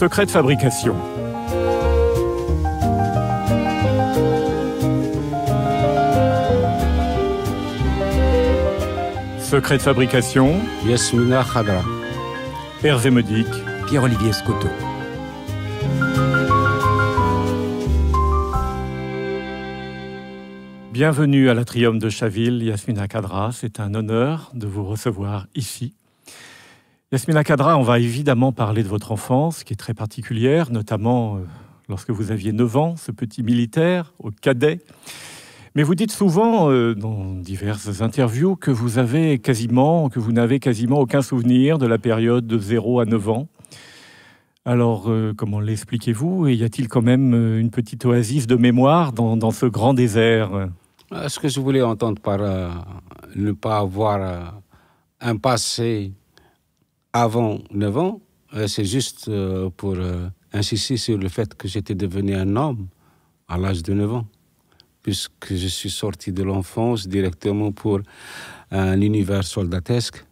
Secret de fabrication. Secret de fabrication. Yasmina Khadra. Hervé Modic. Pierre-Olivier Scotto. Bienvenue à l'Atrium de Chaville, Yasmina Khadra. C'est un honneur de vous recevoir ici. Yasmina Khadra, on va évidemment parler de votre enfance, qui est très particulière, notamment lorsque vous aviez 9 ans, ce petit militaire au cadet. Mais vous dites souvent, dans diverses interviews, que vous n'avez quasiment aucun souvenir de la période de 0 à 9 ans. Alors, comment l'expliquez-vous? Et y a-t-il quand même une petite oasis de mémoire dans ce grand désert? Ce que je voulais entendre par ne pas avoir un passé avant 9 ans, c'est juste pour insister sur le fait que j'étais devenu un homme à l'âge de 9 ans, puisque je suis sorti de l'enfance directement pour un univers soldatesque.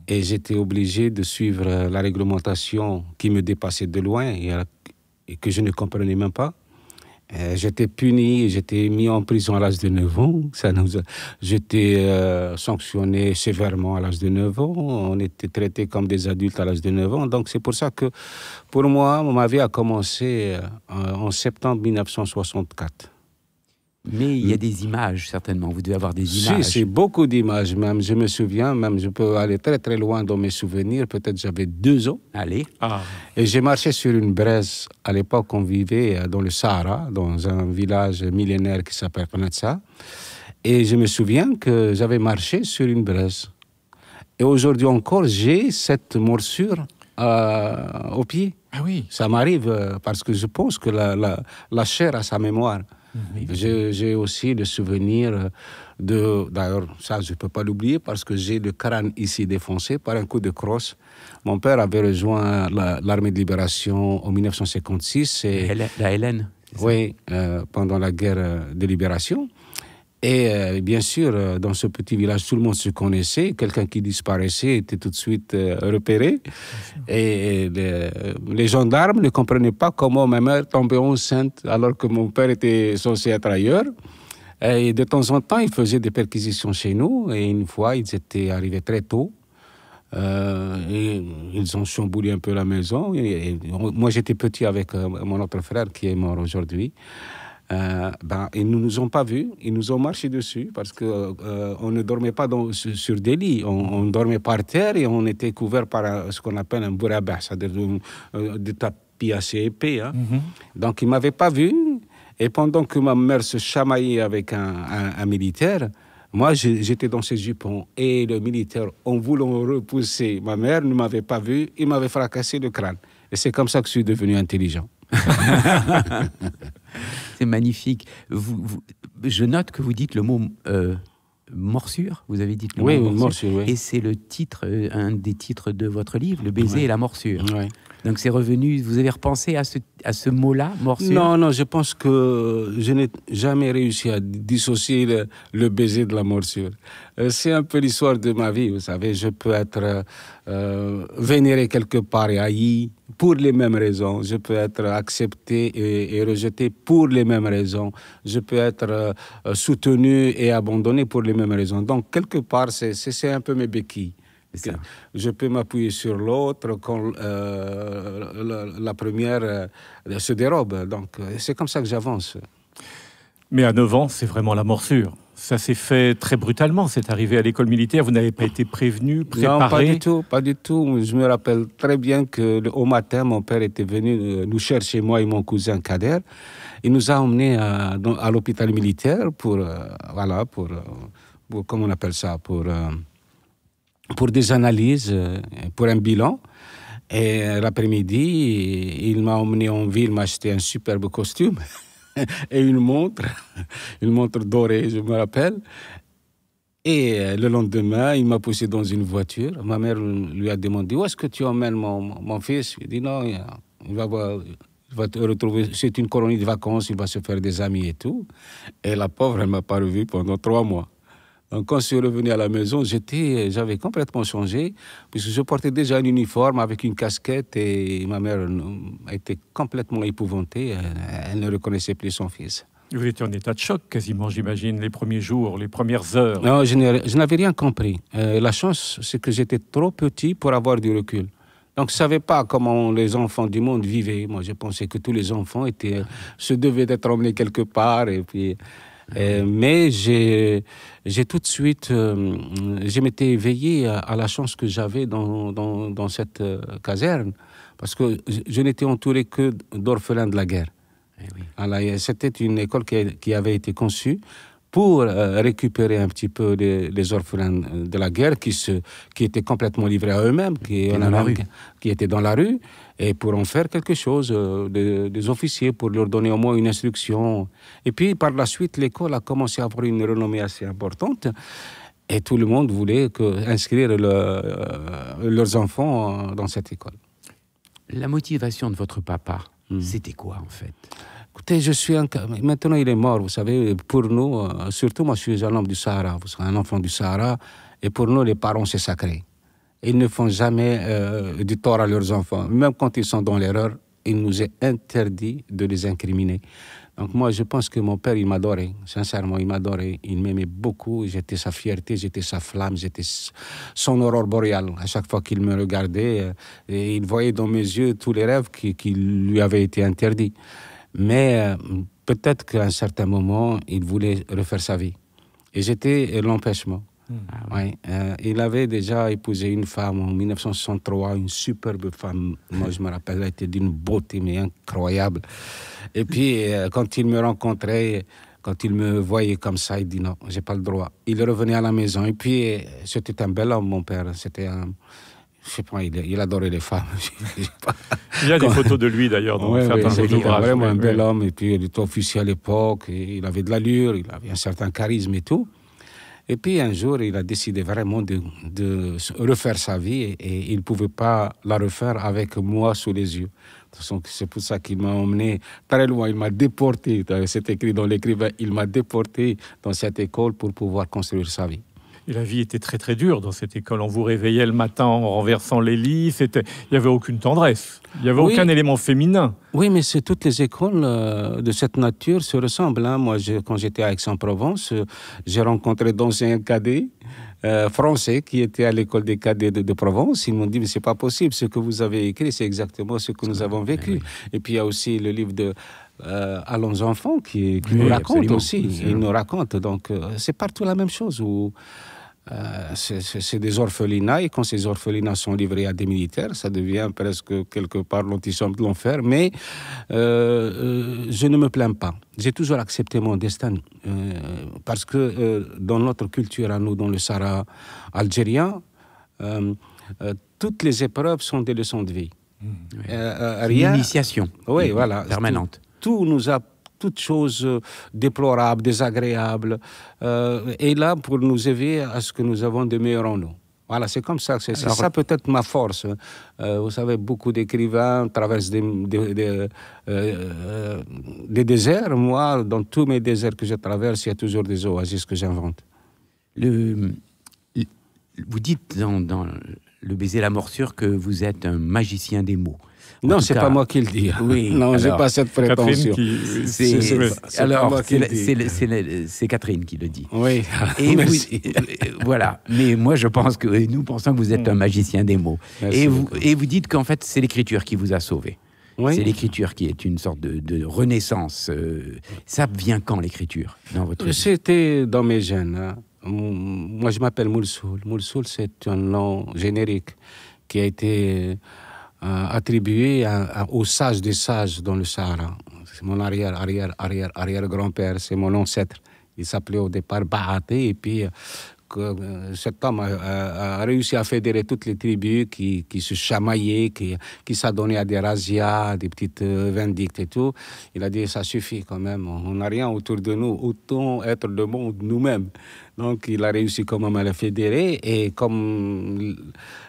Et j'étais obligé de suivre la réglementation qui me dépassait de loin et que je ne comprenais même pas. J'étais puni, j'étais mis en prison à l'âge de 9 ans. J'étais sanctionné sévèrement à l'âge de 9 ans. On était traités comme des adultes à l'âge de 9 ans. Donc c'est pour ça que, pour moi, ma vie a commencé en septembre 1964. Mais il y a des images, certainement. Vous devez avoir des images. Si, c'est beaucoup d'images même. Je me souviens, même je peux aller très très loin dans mes souvenirs. Peut-être j'avais 2 ans. Allez. Et j'ai marché sur une braise. À l'époque, on vivait dans le Sahara, dans un village millénaire qui s'appelle Knatsa. Et je me souviens que j'avais marché sur une braise. Et aujourd'hui encore, j'ai cette morsure au pied. Ah oui. Ça m'arrive parce que je pense que la chair a sa mémoire. J'ai aussi le souvenir d'ailleurs, ça je ne peux pas l'oublier parce que j'ai le crâne ici défoncé par un coup de crosse. Mon père avait rejoint l'armée de libération en 1956. La LN. Oui, pendant la guerre de libération. Et bien sûr, dans ce petit village, tout le monde se connaissait. Quelqu'un qui disparaissait était tout de suite repéré. Et les gendarmes ne comprenaient pas comment ma mère tombait enceinte alors que mon père était censé être ailleurs. Et de temps en temps, ils faisaient des perquisitions chez nous. Et une fois, ils étaient arrivés très tôt. Et ils ont chamboulé un peu la maison. Et moi, j'étais petit avec mon autre frère qui est mort aujourd'hui. Ils ne nous ont pas vus, ils nous ont marché dessus parce qu'on ne dormait pas sur des lits, on dormait par terre et on était couvert par ce qu'on appelle un bourabah, c'est-à-dire des tapis assez épais. Hein. Donc ils ne m'avaient pas vu et pendant que ma mère se chamaillait avec un militaire, moi j'étais dans ses jupons et le militaire, en voulant repousser ma mère, ne m'avait pas vu, il m'avait fracassé le crâne. Et c'est comme ça que je suis devenu intelligent. C'est magnifique. Je note que vous dites le mot morsure. Vous avez dit le mot morsure. Oui. Et c'est le titre, un des titres de votre livre, Le baiser et la morsure. Oui. Donc c'est revenu, vous avez repensé à ce mot-là, morsure? Non, je pense que je n'ai jamais réussi à dissocier le baiser de la morsure. C'est un peu l'histoire de ma vie, vous savez. Je peux être vénéré quelque part et haï pour les mêmes raisons. Je peux être accepté et rejeté pour les mêmes raisons. Je peux être soutenu et abandonné pour les mêmes raisons. Donc, quelque part, c'est un peu mes béquilles. Je peux m'appuyer sur l'autre quand la première se dérobe. Donc, c'est comme ça que j'avance. Mais à 9 ans, c'est vraiment la morsure. Ça s'est fait très brutalement, c'est arrivé à l'école militaire. Vous n'avez pas été prévenu, préparé? Non, pas du tout. Je me rappelle très bien qu'au matin, mon père était venu nous chercher, moi et mon cousin Kader. Il nous a emmenés à l'hôpital militaire pour comment on appelle ça, pour des analyses, pour un bilan. Et l'après-midi, il m'a emmené en ville m'acheter un superbe costume et une montre dorée, je me rappelle. Et le lendemain, il m'a poussé dans une voiture. Ma mère lui a demandé « Où est-ce que tu emmènes mon fils ?» Il dit « Non, il va te retrouver, c'est une colonie de vacances, il va se faire des amis et tout. » Et la pauvre, elle ne m'a pas revu pendant 3 mois. Donc, quand je suis revenu à la maison, j'avais complètement changé, puisque je portais déjà un uniforme avec une casquette et ma mère était complètement épouvantée. Elle ne reconnaissait plus son fils. Vous étiez en état de choc quasiment, j'imagine, les premiers jours, les premières heures. Non, je n'avais rien compris. La chance, c'est que j'étais trop petit pour avoir du recul. Donc, je ne savais pas comment les enfants du monde vivaient. Moi, je pensais que tous les enfants se devaient d'être emmenés quelque part. Et puis, mais j'ai tout de suite, je m'étais éveillé à la chance que j'avais dans cette caserne, parce que je n'étais entouré que d'orphelins de la guerre. Oui. C'était une école qui avait été conçue pour récupérer un petit peu les orphelins de la guerre qui étaient complètement livrés à eux-mêmes, qui étaient dans la rue, et pour en faire quelque chose, des officiers, pour leur donner au moins une instruction. Et puis, par la suite, l'école a commencé à avoir une renommée assez importante, et tout le monde voulait inscrire leurs enfants dans cette école. La motivation de votre papa, c'était quoi, en fait ? Écoutez, maintenant il est mort, vous savez, pour nous, surtout moi je suis un homme du Sahara, vous savez, un enfant du Sahara, et pour nous les parents c'est sacré. Ils ne font jamais du tort à leurs enfants, même quand ils sont dans l'erreur, il nous est interdit de les incriminer. Donc moi je pense que mon père il m'adorait, sincèrement il m'adorait, il m'aimait beaucoup, j'étais sa fierté, j'étais sa flamme, j'étais son aurore boréale. À chaque fois qu'il me regardait, et il voyait dans mes yeux tous les rêves qui lui avaient été interdits. Mais peut-être qu'à un certain moment, il voulait refaire sa vie. Et j'étais l'empêchement. Ouais. Il avait déjà épousé une femme en 1963, une superbe femme. Moi, je me rappelle, elle était d'une beauté mais incroyable. Et puis, quand il me rencontrait, quand il me voyait comme ça, il dit non, j'ai pas le droit. Il revenait à la maison. Et puis, c'était un bel homme, mon père. C'était un... Je sais pas, il adorait les femmes. Il y a des photos de lui d'ailleurs dans certains photographes. Il était vraiment un bel homme, et puis il était officier à l'époque, et il avait de l'allure, il avait un certain charisme et tout. Et puis un jour, il a décidé vraiment de refaire sa vie, et il ne pouvait pas la refaire avec moi sous les yeux. C'est pour ça qu'il m'a emmené très loin, il m'a déporté, c'est écrit dans l'écrivain, il m'a déporté dans cette école pour pouvoir construire sa vie. Et la vie était très très dure dans cette école. On vous réveillait le matin en renversant les lits. Il n'y avait aucune tendresse. Il n'y avait aucun élément féminin. Oui, mais toutes les écoles de cette nature se ressemblent. Hein. Moi, quand j'étais à Aix-en-Provence, j'ai rencontré d'anciens cadets français qui étaient à l'école des cadets de Provence. Ils m'ont dit, mais c'est pas possible. Ce que vous avez écrit, c'est exactement ce que nous avons vécu. Oui. Et puis, il y a aussi le livre de... Allons enfants qui nous raconte aussi. Ils nous racontent. Donc, c'est partout la même chose. C'est des orphelinats, et quand ces orphelinats sont livrés à des militaires, ça devient presque quelque part l'antichambre de l'enfer. Mais je ne me plains pas. J'ai toujours accepté mon destin parce que dans notre culture à nous, dans le Sahara algérien, toutes les épreuves sont des leçons de vie. Une initiation permanente. Tout nous a toutes choses déplorables, désagréables, et là pour nous éveiller à ce que nous avons de meilleur en nous. Voilà, c'est comme ça. C'est ça peut-être ma force. Vous savez, beaucoup d'écrivains traversent des déserts. Moi, dans tous mes déserts que je traverse, il y a toujours des oasis que j'invente. Vous dites dans Le baiser et la morsure que vous êtes un magicien des mots. Non, c'est pas moi qui le dis. Oui. Non, j'ai pas cette prétention. C'est Catherine qui le dit. Oui. Et voilà. Mais moi, je pense que nous pensons que vous êtes un magicien des mots. Et vous dites qu'en fait, c'est l'écriture qui vous a sauvé. Oui. C'est l'écriture qui est une sorte de renaissance. Ça vient quand, l'écriture, dans votre vie? C'était dans mes gènes. Hein. Moi, je m'appelle Moulsoul. Moulsoul, c'est un nom générique qui a été attribué aux sages des sages dans le Sahara. C'est mon arrière-grand-père, c'est mon ancêtre. Il s'appelait au départ Bahaté, et puis cet homme a réussi à fédérer toutes les tribus qui se chamaillaient, qui s'adonnaient à des razzias, des petites vindictes et tout. Il a dit, ça suffit quand même, on n'a rien autour de nous, autant être le monde nous-mêmes. Donc, il a réussi quand même à le fédérer. Et comme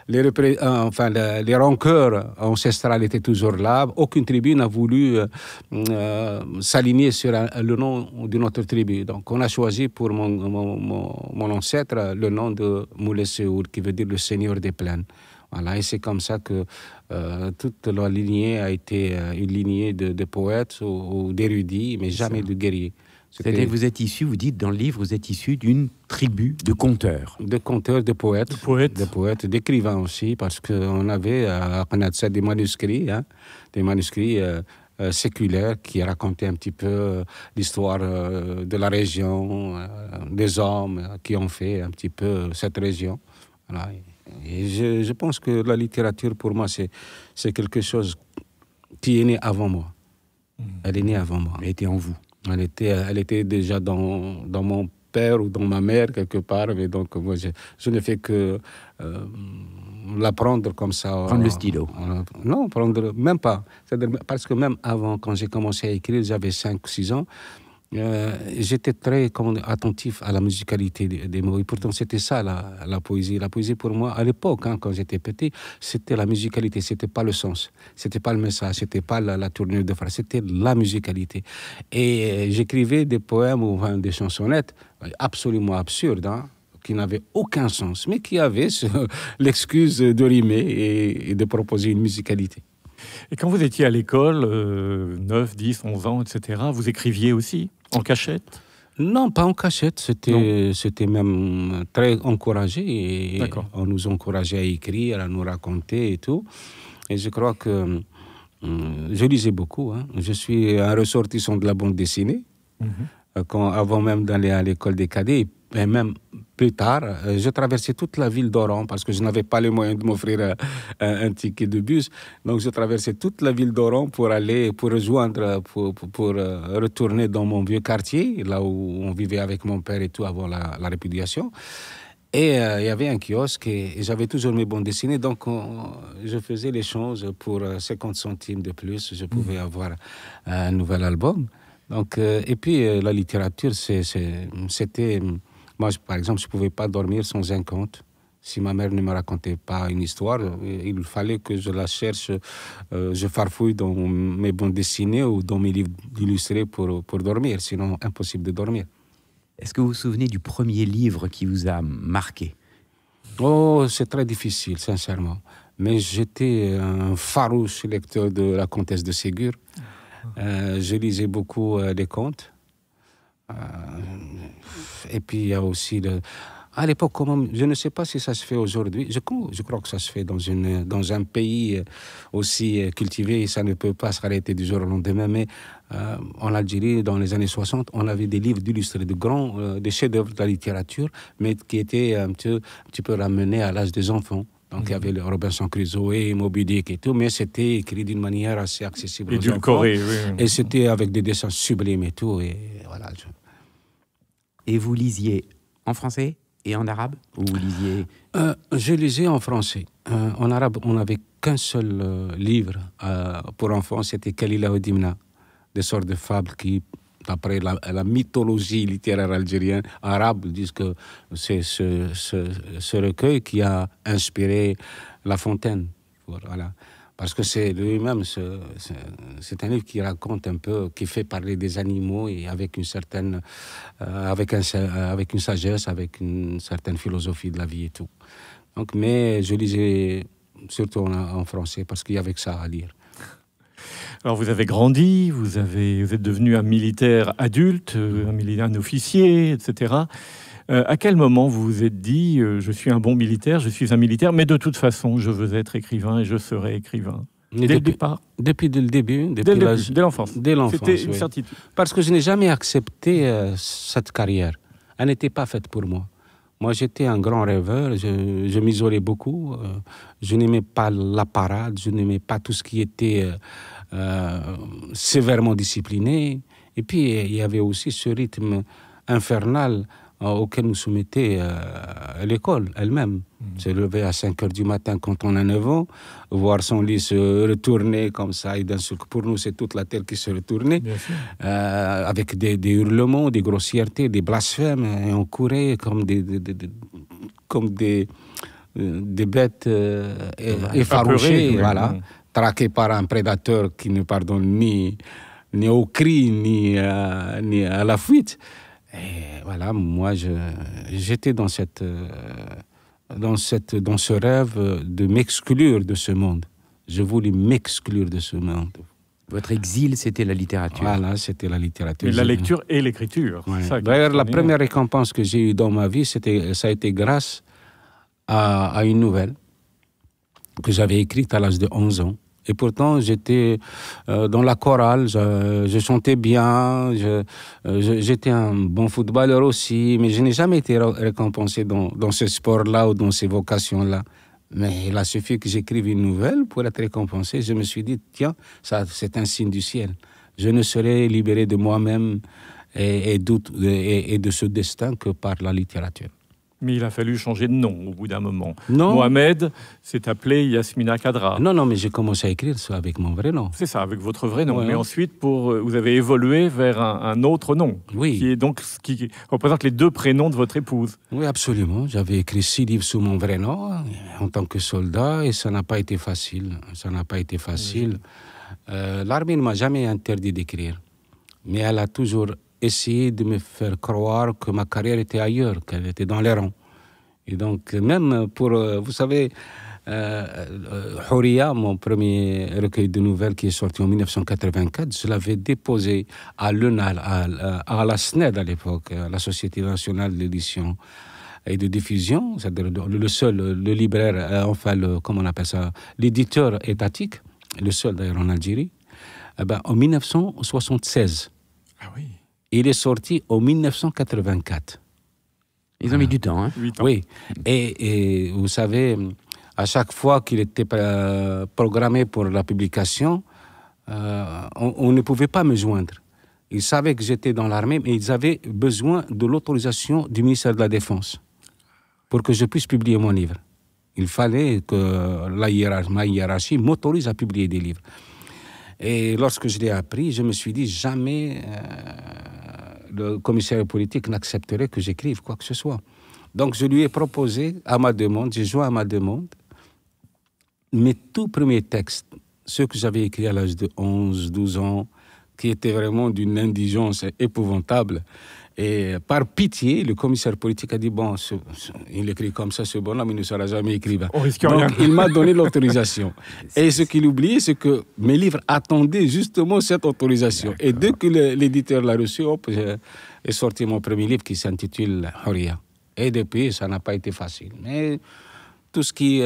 les rancœurs ancestrales étaient toujours là, aucune tribu n'a voulu s'aligner sur le nom d'une autre tribu. Donc, on a choisi pour mon ancêtre le nom de Moulay Seour, qui veut dire le Seigneur des plaines. Voilà, et c'est comme ça que toute la lignée a été une lignée de poètes ou d'érudits, mais jamais de guerriers. C'est-à-dire que vous êtes issu, vous dites dans le livre, vous êtes issu d'une tribu de conteurs. De conteurs, de poètes. De poètes, d'écrivains aussi, parce qu'on avait à Qanatsa des manuscrits, séculaires qui racontaient un petit peu l'histoire de la région, des hommes qui ont fait un petit peu cette région. Voilà. Et je pense que la littérature, pour moi, c'est quelque chose qui est né avant moi. Elle est née avant moi. Elle était en vous. Elle était déjà dans mon père ou dans ma mère, quelque part. Mais donc, moi, je ne fais que l'apprendre comme ça. Prendre le stylo. Non, même pas. Parce que même avant, quand j'ai commencé à écrire, j'avais 5 ou 6 ans, j'étais très attentif à la musicalité des mots. Et pourtant, c'était ça, la poésie. La poésie, pour moi, à l'époque, quand j'étais petit, c'était la musicalité. C'était pas le sens. C'était pas le message. C'était pas la tournure de phrase. C'était la musicalité. Et j'écrivais des poèmes ou des chansonnettes absolument absurdes, qui n'avaient aucun sens, mais qui avaient l'excuse de rimer et de proposer une musicalité. Et quand vous étiez à l'école, 9, 10, 11 ans, etc., vous écriviez aussi, en cachette? Non, pas en cachette. C'était même très encouragé. Et on nous encourageait à écrire, à nous raconter et tout. Et je crois que je lisais beaucoup. Je suis un ressortissant de la bande dessinée. Avant même d'aller à l'école des cadets, et même plus tard, je traversais toute la ville d'Oran parce que je n'avais pas les moyens de m'offrir un ticket de bus. Donc, je traversais toute la ville d'Oran pour rejoindre, pour retourner dans mon vieux quartier, là où on vivait avec mon père et tout avant la répudiation. Et il y avait un kiosque et j'avais toujours mes bandes dessinées. Donc, je faisais l'échange pour 50 centimes de plus. Je pouvais avoir un nouvel album. Donc, et puis, la littérature, c'était... Moi, par exemple, je ne pouvais pas dormir sans un conte. Si ma mère ne me racontait pas une histoire, il fallait que je la cherche, je farfouille dans mes bandes dessinées ou dans mes livres illustrés pour dormir. Sinon, impossible de dormir. Est-ce que vous vous souvenez du premier livre qui vous a marqué? Oh, c'est très difficile, sincèrement. Mais j'étais un farouche lecteur de La Comtesse de Ségur. Je lisais beaucoup des contes. Et puis il y a aussi à l'époque, je ne sais pas si ça se fait aujourd'hui. Je crois que ça se fait dans un pays aussi cultivé. Ça ne peut pas s'arrêter du jour au lendemain. Mais en Algérie, dans les années 60, on avait des livres illustrés des chefs-d'œuvre de la littérature, mais qui étaient un petit peu ramenés à l'âge des enfants. Donc, il y avait le Robinson Crusoe, Moby Dick et tout, mais c'était écrit d'une manière assez accessible aux enfants. Oui. Et c'était avec des dessins sublimes et tout. Et voilà. Et vous lisiez en français et en arabe? Ou vous lisiez... Je lisais en français. En arabe, on n'avait qu'un seul livre pour enfants, c'était Kalila Odimna, des sortes de fables qui, d'après la mythologie littéraire algérienne, arabe, disent que c'est ce recueil qui a inspiré La Fontaine. Voilà. Parce que c'est lui-même, c'est un livre qui raconte un peu, qui fait parler des animaux et avec une certaine, avec une sagesse, avec une certaine philosophie de la vie et tout. Donc, mais je lisais surtout en français parce qu'il y avait que ça à lire. Alors vous avez grandi, vous êtes devenu un militaire adulte, un officier, etc. À quel moment vous vous êtes dit je suis un bon militaire, je suis un militaire, mais de toute façon je veux être écrivain et je serai écrivain? Dès le départ? Dès le début. Dès l'enfance? Dès l'enfance, c'était une certitude. Parce que je n'ai jamais accepté cette carrière. Elle n'était pas faite pour moi. Moi, j'étais un grand rêveur, je m'isolais beaucoup, je n'aimais pas la parade, je n'aimais pas tout ce qui était sévèrement discipliné. Et puis, il y avait aussi ce rythme infernal auquel nous soumettait l'école elle-même. Se lever à 5 heures du matin quand on a 9 ans, voir son lit se retourner comme ça, et d'un seul coup, pour nous, c'est toute la terre qui se retournait, avec des hurlements, des grossièretés, des blasphèmes, et on courait comme des bêtes effarouchées, voilà, traquées par un prédateur qui ne pardonne ni au cri, ni à la fuite. Et voilà, moi, j'étais dans ce rêve de m'exclure de ce monde. Je voulais m'exclure de ce monde. Votre exil, c'était la littérature. Voilà, c'était la littérature. Et la lecture et l'écriture. Ouais. D'ailleurs, la première récompense que j'ai eue dans ma vie, ça a été grâce à une nouvelle que j'avais écrite à l'âge de 11 ans. Et pourtant, j'étais dans la chorale, je chantais bien, j'étais un bon footballeur aussi, mais je n'ai jamais été récompensé dans ce sport-là ou dans ces vocations-là. Mais il a suffi que j'écrive une nouvelle pour être récompensé. Je me suis dit, tiens, ça, c'est un signe du ciel. Je ne serai libéré de moi-même et de ce destin que par la littérature. Mais il a fallu changer de nom au bout d'un moment. Non. Mohamed s'est appelé Yasmina Khadra. Non, mais j'ai commencé à écrire ça avec mon vrai nom. C'est ça, avec votre vrai nom. Ouais. Mais ensuite, vous avez évolué vers un autre nom. Oui. Qui représente les deux prénoms de votre épouse. Oui, absolument. J'avais écrit 6 livres sous mon vrai nom en tant que soldat et ça n'a pas été facile. L'armée ne m'a jamais interdit d'écrire. Mais elle a toujours essayé de me faire croire que ma carrière était ailleurs, qu'elle était dans les rangs. Et donc, même pour, vous savez, Houria, mon premier recueil de nouvelles qui est sorti en 1984, je l'avais déposé à l'ENAL, à la SNED à l'époque, à la Société nationale d'édition et de diffusion, c'est-à-dire le libraire, comment on appelle ça, l'éditeur étatique, le seul d'ailleurs en Algérie, en 1976. Ah oui. Il est sorti en 1984. Ils ont mis du temps, hein? 8 ans. Oui. Et vous savez, à chaque fois qu'il était programmé pour la publication, on ne pouvait pas me joindre. Ils savaient que j'étais dans l'armée, mais ils avaient besoin de l'autorisation du ministère de la Défense pour que je puisse publier mon livre. Il fallait que ma hiérarchie m'autorise à publier des livres. Et lorsque je l'ai appris, je me suis dit jamais le commissaire politique n'accepterait que j'écrive quoi que ce soit. Donc je lui ai proposé à ma demande, j'ai joint à ma demande, mes tout premiers textes, ceux que j'avais écrits à l'âge de 11, 12 ans, qui étaient vraiment d'une indigence épouvantable. Et par pitié, le commissaire politique a dit, bon, il écrit comme ça, ce bonhomme, il ne sera jamais écrivain. On risque Donc, rien. il m'a donné l'autorisation. Et ce qu'il oubliait, c'est que mes livres attendaient justement cette autorisation. Et dès que l'éditeur l'a reçu, hop, est sorti mon premier livre qui s'intitule Houria. Et depuis, ça n'a pas été facile. Mais tout ce qui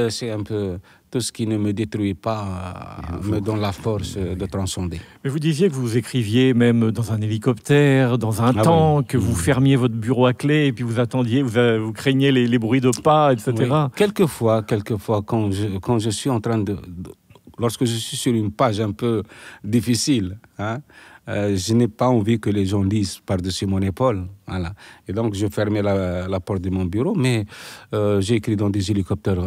ne me détruit pas me donne la force de transcender. Mais vous disiez que vous écriviez même dans un hélicoptère, dans un temps, que vous fermiez votre bureau à clé et puis vous attendiez, vous craigniez les bruits de pas, etc. Oui. Quelquefois, quand je suis en train lorsque je suis sur une page un peu difficile, je n'ai pas envie que les gens lisent par-dessus mon épaule. Voilà. Et donc, je fermais la porte de mon bureau, mais j'ai écrit dans des hélicoptères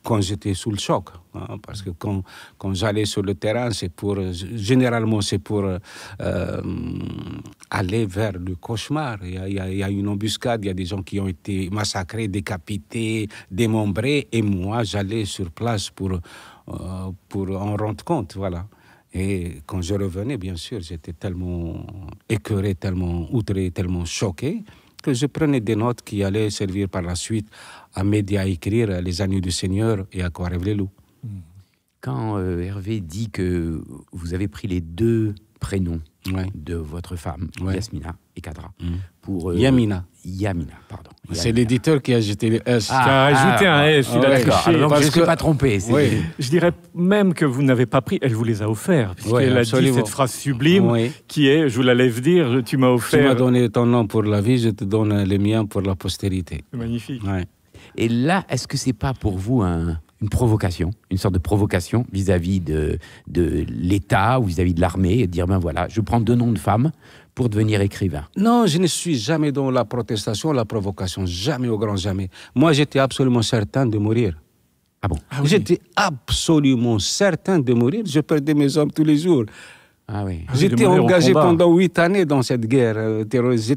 quand j'étais sous le choc. Parce que quand j'allais sur le terrain, généralement, c'est pour aller vers le cauchemar. Il y a une embuscade, il y a des gens qui ont été massacrés, décapités, démembrés, et moi, j'allais sur place pour en rendre compte, voilà. Et quand je revenais, bien sûr, j'étais tellement écœuré, tellement outré, tellement choqué, que je prenais des notes qui allaient servir par la suite à m'aider à écrire Les Agneaux du Seigneur et À quoi rêvent les loups. Quand Hervé dit que vous avez pris les deux prénoms de votre femme, Yasmina et Khadra, pour... Yamina, pardon. C'est l'éditeur qui a ajouté le S. Qui a ajouté un S, il a triché. Donc je ne suis pas trompé. Je dirais même que vous n'avez pas pris, elle vous les a offerts, puisqu'elle a dit cette phrase sublime qui est, je vous la laisse dire, tu m'as offert... Tu m'as donné ton nom pour la vie, je te donne les miens pour la postérité. C'est magnifique. Ouais. Et là, est-ce que c'est pas pour vous une provocation, une sorte de provocation vis-à-vis de l'État ou vis-à-vis de l'armée, et de dire, ben voilà, je prends deux noms de femmes pour devenir écrivain? Non, je ne suis jamais dans la protestation, la provocation. Jamais, au grand jamais. Moi, j'étais absolument certain de mourir. Ah bon? Ah oui. J'étais absolument certain de mourir. Je perdais mes hommes tous les jours. Ah oui. J'étais engagé pendant 8 années dans cette guerre terroriste.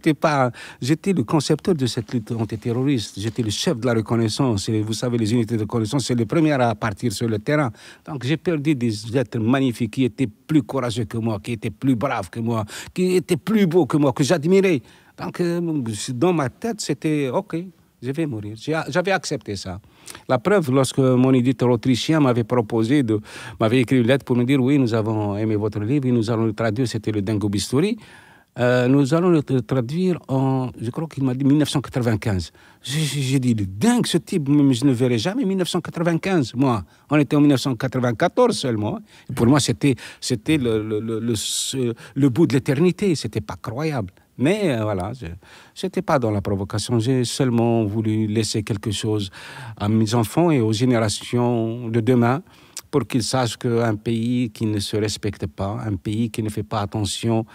J'étais le concepteur de cette lutte antiterroriste. J'étais le chef de la reconnaissance. Et vous savez, les unités de reconnaissance, c'est les premières à partir sur le terrain. Donc j'ai perdu des êtres magnifiques qui étaient plus courageux que moi, qui étaient plus braves que moi, qui étaient plus beaux que moi, que j'admirais. Donc dans ma tête, c'était OK. Je vais mourir. J'avais accepté ça. La preuve, lorsque mon éditeur autrichien m'avait écrit une lettre pour me dire oui, nous avons aimé votre livre et nous allons le traduire, c'était le Dingo Bisturi. Nous allons le traduire en, je crois qu'il m'a dit 1995. J'ai dit, le dingue, ce type, je ne verrai jamais 1995. Moi, on était en 1994 seulement. Et pour moi, c'était le bout de l'éternité. C'était pas croyable. Mais voilà, je n'étais pas dans la provocation. J'ai seulement voulu laisser quelque chose à mes enfants et aux générations de demain pour qu'ils sachent qu'un pays qui ne se respecte pas, un pays qui ne fait pas attention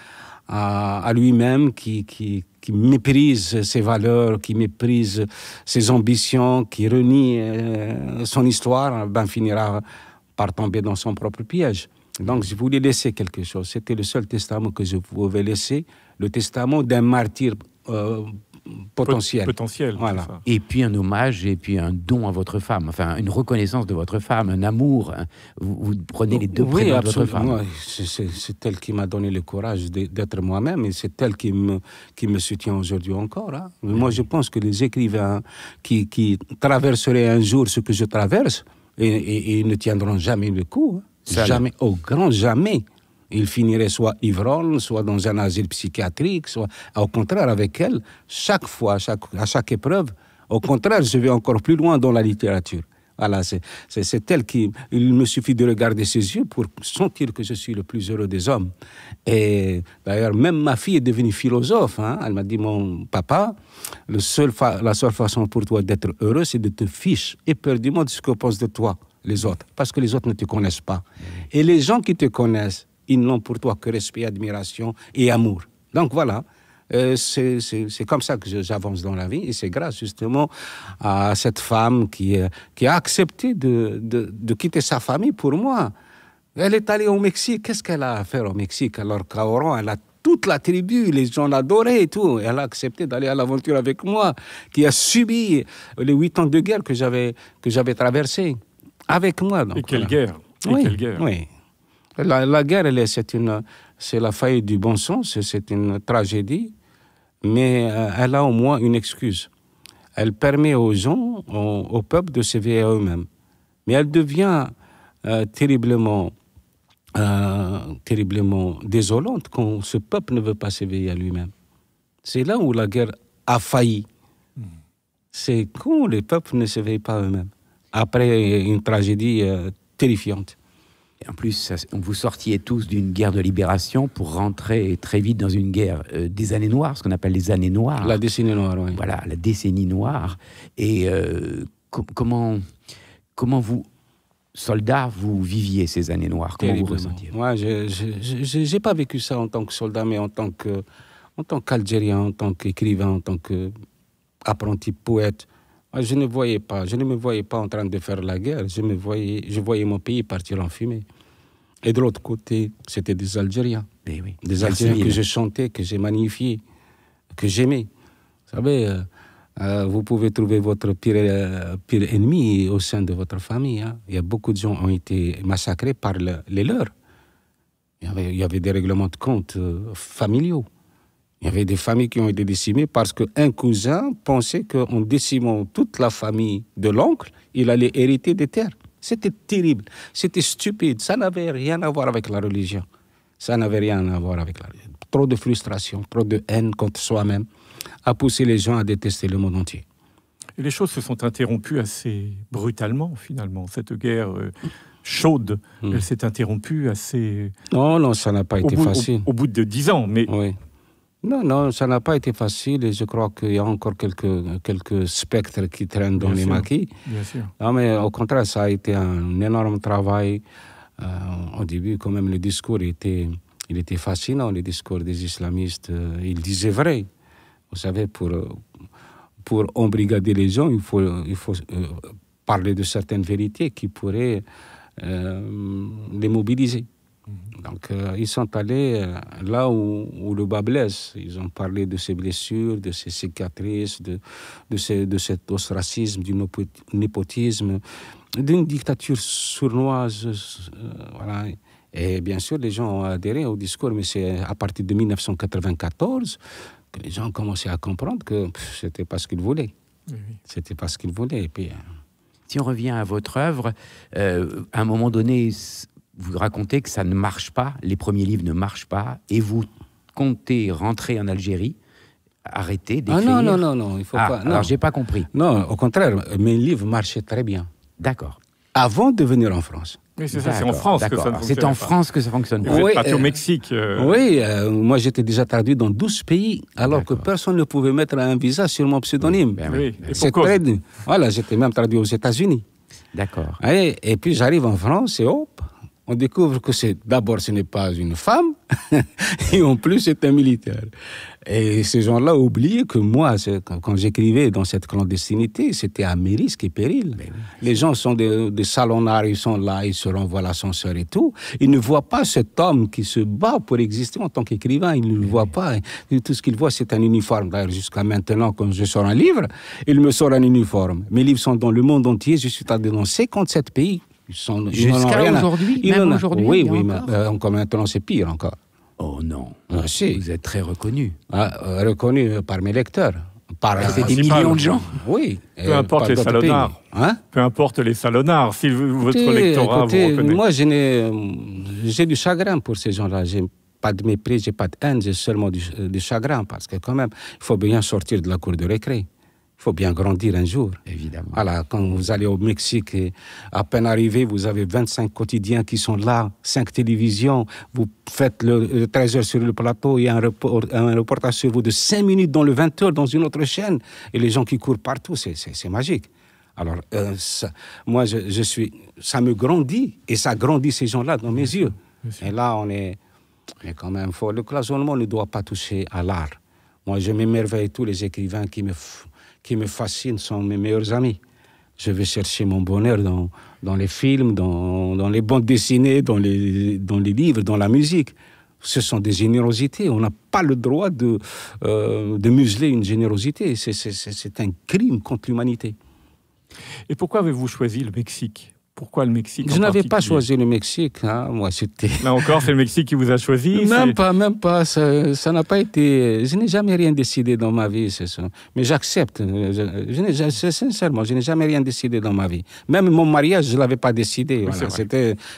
à lui-même, qui méprise ses valeurs, qui méprise ses ambitions, qui renie son histoire, finira par tomber dans son propre piège. Donc, je voulais laisser quelque chose. C'était le seul testament que je pouvais laisser, le testament d'un martyr potentiel. Voilà. Et puis un hommage, et puis un don à votre femme, enfin une reconnaissance de votre femme, un amour. Hein. Vous prenez les deux prénoms de votre femme. Oui, c'est elle qui m'a donné le courage d'être moi-même, et c'est elle qui me soutient aujourd'hui encore. Hein. Moi, je pense que les écrivains qui traverseraient un jour ce que je traverse, et ne tiendront jamais le coup. Hein. Jamais, au grand jamais. Il finirait soit ivrogne, soit dans un asile psychiatrique, soit au contraire avec elle, chaque fois, à chaque épreuve, au contraire, je vais encore plus loin dans la littérature. Voilà, c'est elle qui... Il me suffit de regarder ses yeux pour sentir que je suis le plus heureux des hommes. Et d'ailleurs, même ma fille est devenue philosophe. Hein. Elle m'a dit, mon papa, la seule façon pour toi d'être heureux, c'est de te ficher éperdument de ce que pensent de toi les autres, parce que les autres ne te connaissent pas. Et les gens qui te connaissent, ils n'ont pour toi que respect, admiration et amour. Donc voilà, c'est comme ça que j'avance dans la vie, et c'est grâce justement à cette femme qui a accepté de quitter sa famille pour moi. Elle est allée au Mexique. Qu'est-ce qu'elle a à faire au Mexique? Alors qu'à Oran, elle a toute la tribu, les gens l'adoraient et tout. Elle a accepté d'aller à l'aventure avec moi, qui a subi les 8 ans de guerre que j'avais traversés. Avec moi. Donc, et quelle guerre! Oui, quelle guerre! Oui. La guerre, c'est la faillite du bon sens, c'est une tragédie, mais elle a au moins une excuse. Elle permet aux gens, au peuple, de s'éveiller à eux-mêmes. Mais elle devient terriblement désolante quand ce peuple ne veut pas s'éveiller à lui-même. C'est là où la guerre a failli. C'est quand les peuples ne s'éveillent pas eux-mêmes. Après une tragédie terrifiante. Et en plus, vous sortiez tous d'une guerre de libération pour rentrer très vite dans une guerre des années noires, ce qu'on appelle les années noires. La décennie noire, oui. Voilà, la décennie noire. Et comment vous, soldats, vous viviez ces années noires? Comment vous ressentiez? Moi, je n'ai pas vécu ça en tant que soldat, mais en tant qu'Algérien, en tant qu'écrivain, en tant qu'apprenti poète. Je ne me voyais pas en train de faire la guerre. Je voyais mon pays partir en fumée. Et de l'autre côté, c'était des Algériens. Oui. Des Algériens que je chantais, que j'ai magnifiés, que j'aimais. Vous savez, vous pouvez trouver votre pire ennemi au sein de votre famille. Hein. Il y a beaucoup de gens qui ont été massacrés par les leurs. Il y avait des règlements de compte familiaux. Il y avait des familles qui ont été décimées parce qu'un cousin pensait qu'en décimant toute la famille de l'oncle, il allait hériter des terres. C'était terrible, c'était stupide, ça n'avait rien à voir avec la religion. Ça n'avait rien à voir avec la religion. Trop de frustration, trop de haine contre soi-même a poussé les gens à détester le monde entier. Et les choses se sont interrompues assez brutalement, finalement. Cette guerre chaude, elle s'est interrompue assez... Non, ça n'a pas été facile. Au bout de 10 ans, mais... Oui. Non, ça n'a pas été facile, et je crois qu'il y a encore quelques spectres qui traînent dans les maquis. Bien sûr. Non, mais au contraire, ça a été un énorme travail. Au début, quand même, le discours était Il était fascinant, les discours des islamistes. Il disait vrai. Vous savez, pour embrigader les gens, il faut parler de certaines vérités qui pourraient les mobiliser. Donc, ils sont allés là où le bas blesse. Ils ont parlé de ces blessures, de ces cicatrices, de cet ostracisme, du népotisme, d'une dictature sournoise. Voilà. Et bien sûr, les gens ont adhéré au discours, mais c'est à partir de 1994 que les gens ont commencé à comprendre que c'était pas ce qu'ils voulaient. Oui. C'était pas ce qu'ils voulaient. Et puis, si on revient à votre œuvre, à un moment donné, vous racontez que ça ne marche pas, les premiers livres ne marchent pas, et vous comptez rentrer en Algérie, arrêter d'écrire. Ah non, il faut pas. Non. Alors, j'ai pas compris. Non, au contraire, mes livres marchaient très bien. D'accord. Avant de venir en France. Oui, c'est ça, c'est en France que ça ne fonctionne pas. C'est en France que ça fonctionne pas. Vous êtes parti au Mexique. Oui, moi j'étais déjà traduit dans 12 pays, alors que personne ne pouvait mettre un visa sur mon pseudonyme. Oui. C'est très... Voilà, j'étais même traduit aux États-Unis. D'accord. Et puis j'arrive en France et hop, on découvre que d'abord ce n'est pas une femme, et en plus c'est un militaire. Et ces gens-là oublient que moi, quand j'écrivais dans cette clandestinité, c'était à mes risques et périls. Oui. Les gens sont des salonnards, ils sont là, ils se renvoient l'ascenseur et tout. Ils ne voient pas cet homme qui se bat pour exister en tant qu'écrivain. Ils ne le voient pas. Et tout ce qu'ils voient, c'est un uniforme. D'ailleurs, jusqu'à maintenant, quand je sors un livre, il me sort un uniforme. Mes livres sont dans le monde entier. Je suis allé dans 57 pays. Jusqu'à aujourd'hui, même aujourd'hui. Oui, mais encore maintenant, c'est pire encore. Oh non, si. Vous êtes très reconnu. Reconnu par mes lecteurs. C'est des millions de gens. Oui. Peu importe les salonnards. Peu importe les salonnards. Si votre lectorat vous reconnaît. Moi, j'ai du chagrin pour ces gens-là. J'ai pas de mépris, j'ai pas de haine, j'ai seulement du chagrin. Parce que quand même, il faut bien sortir de la cour de récré. Il faut bien grandir un jour. Évidemment. Voilà, quand vous allez au Mexique, et à peine arrivé, vous avez 25 quotidiens qui sont là, 5 télévisions, vous faites le 13 heures sur le plateau, il y a un reportage sur vous de 5 minutes dans le 20 heures dans une autre chaîne, et les gens qui courent partout, c'est magique. Alors, moi, ça me grandit, et ça grandit ces gens-là dans mes yeux. Et là, mais quand même, le cloisonnement ne doit pas toucher à l'art. Moi, je m'émerveille, tous les écrivains qui me fascinent sont mes meilleurs amis. Je vais chercher mon bonheur dans les films, dans les bandes dessinées, dans les livres, dans la musique. Ce sont des générosités. On n'a pas le droit de museler une générosité. C'est un crime contre l'humanité. Et pourquoi avez-vous choisi le Mexique ? Pourquoi le Mexique? Je n'avais pas choisi le Mexique. Hein. Moi, c'était... Là encore, c'est le Mexique qui vous a choisi? Même pas. Ça n'a pas été... Je n'ai jamais rien décidé dans ma vie, c'est ça. Mais j'accepte. Sincèrement, je n'ai jamais rien décidé dans ma vie. Même mon mariage, je ne l'avais pas décidé. Oui, voilà.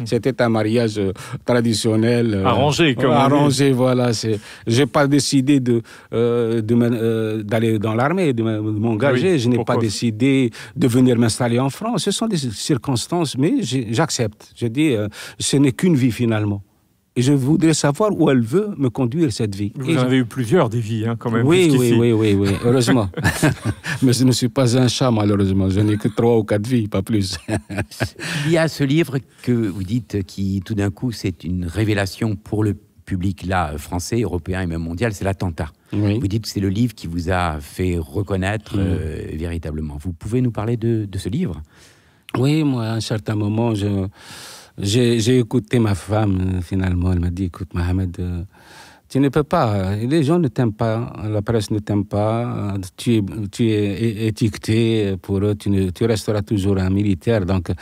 C'était un mariage traditionnel. Arrangé, comme arrangé, voilà. Je n'ai pas décidé d'aller dans l'armée, de m'engager. Oui, je n'ai pas décidé de venir m'installer en France. Ce sont des circonstances, mais j'accepte. Je dis, ce n'est qu'une vie finalement. Et je voudrais savoir où elle veut me conduire, cette vie. Vous en avez eu plusieurs des vies, hein, quand même. Oui, heureusement. Mais je ne suis pas un chat, malheureusement. Je n'ai que 3 ou 4 vies, pas plus. Il y a ce livre que vous dites qui, tout d'un coup, c'est une révélation pour le public là, français, européen et même mondial, c'est l'attentat. Oui. Vous dites que c'est le livre qui vous a fait reconnaître véritablement. Vous pouvez nous parler de ce livre? Oui, moi, à un certain moment, j'ai écouté ma femme, finalement. Elle m'a dit, écoute, Mohamed, tu ne peux pas, les gens ne t'aiment pas, la presse ne t'aime pas, tu es étiqueté pour eux, tu resteras toujours un militaire, donc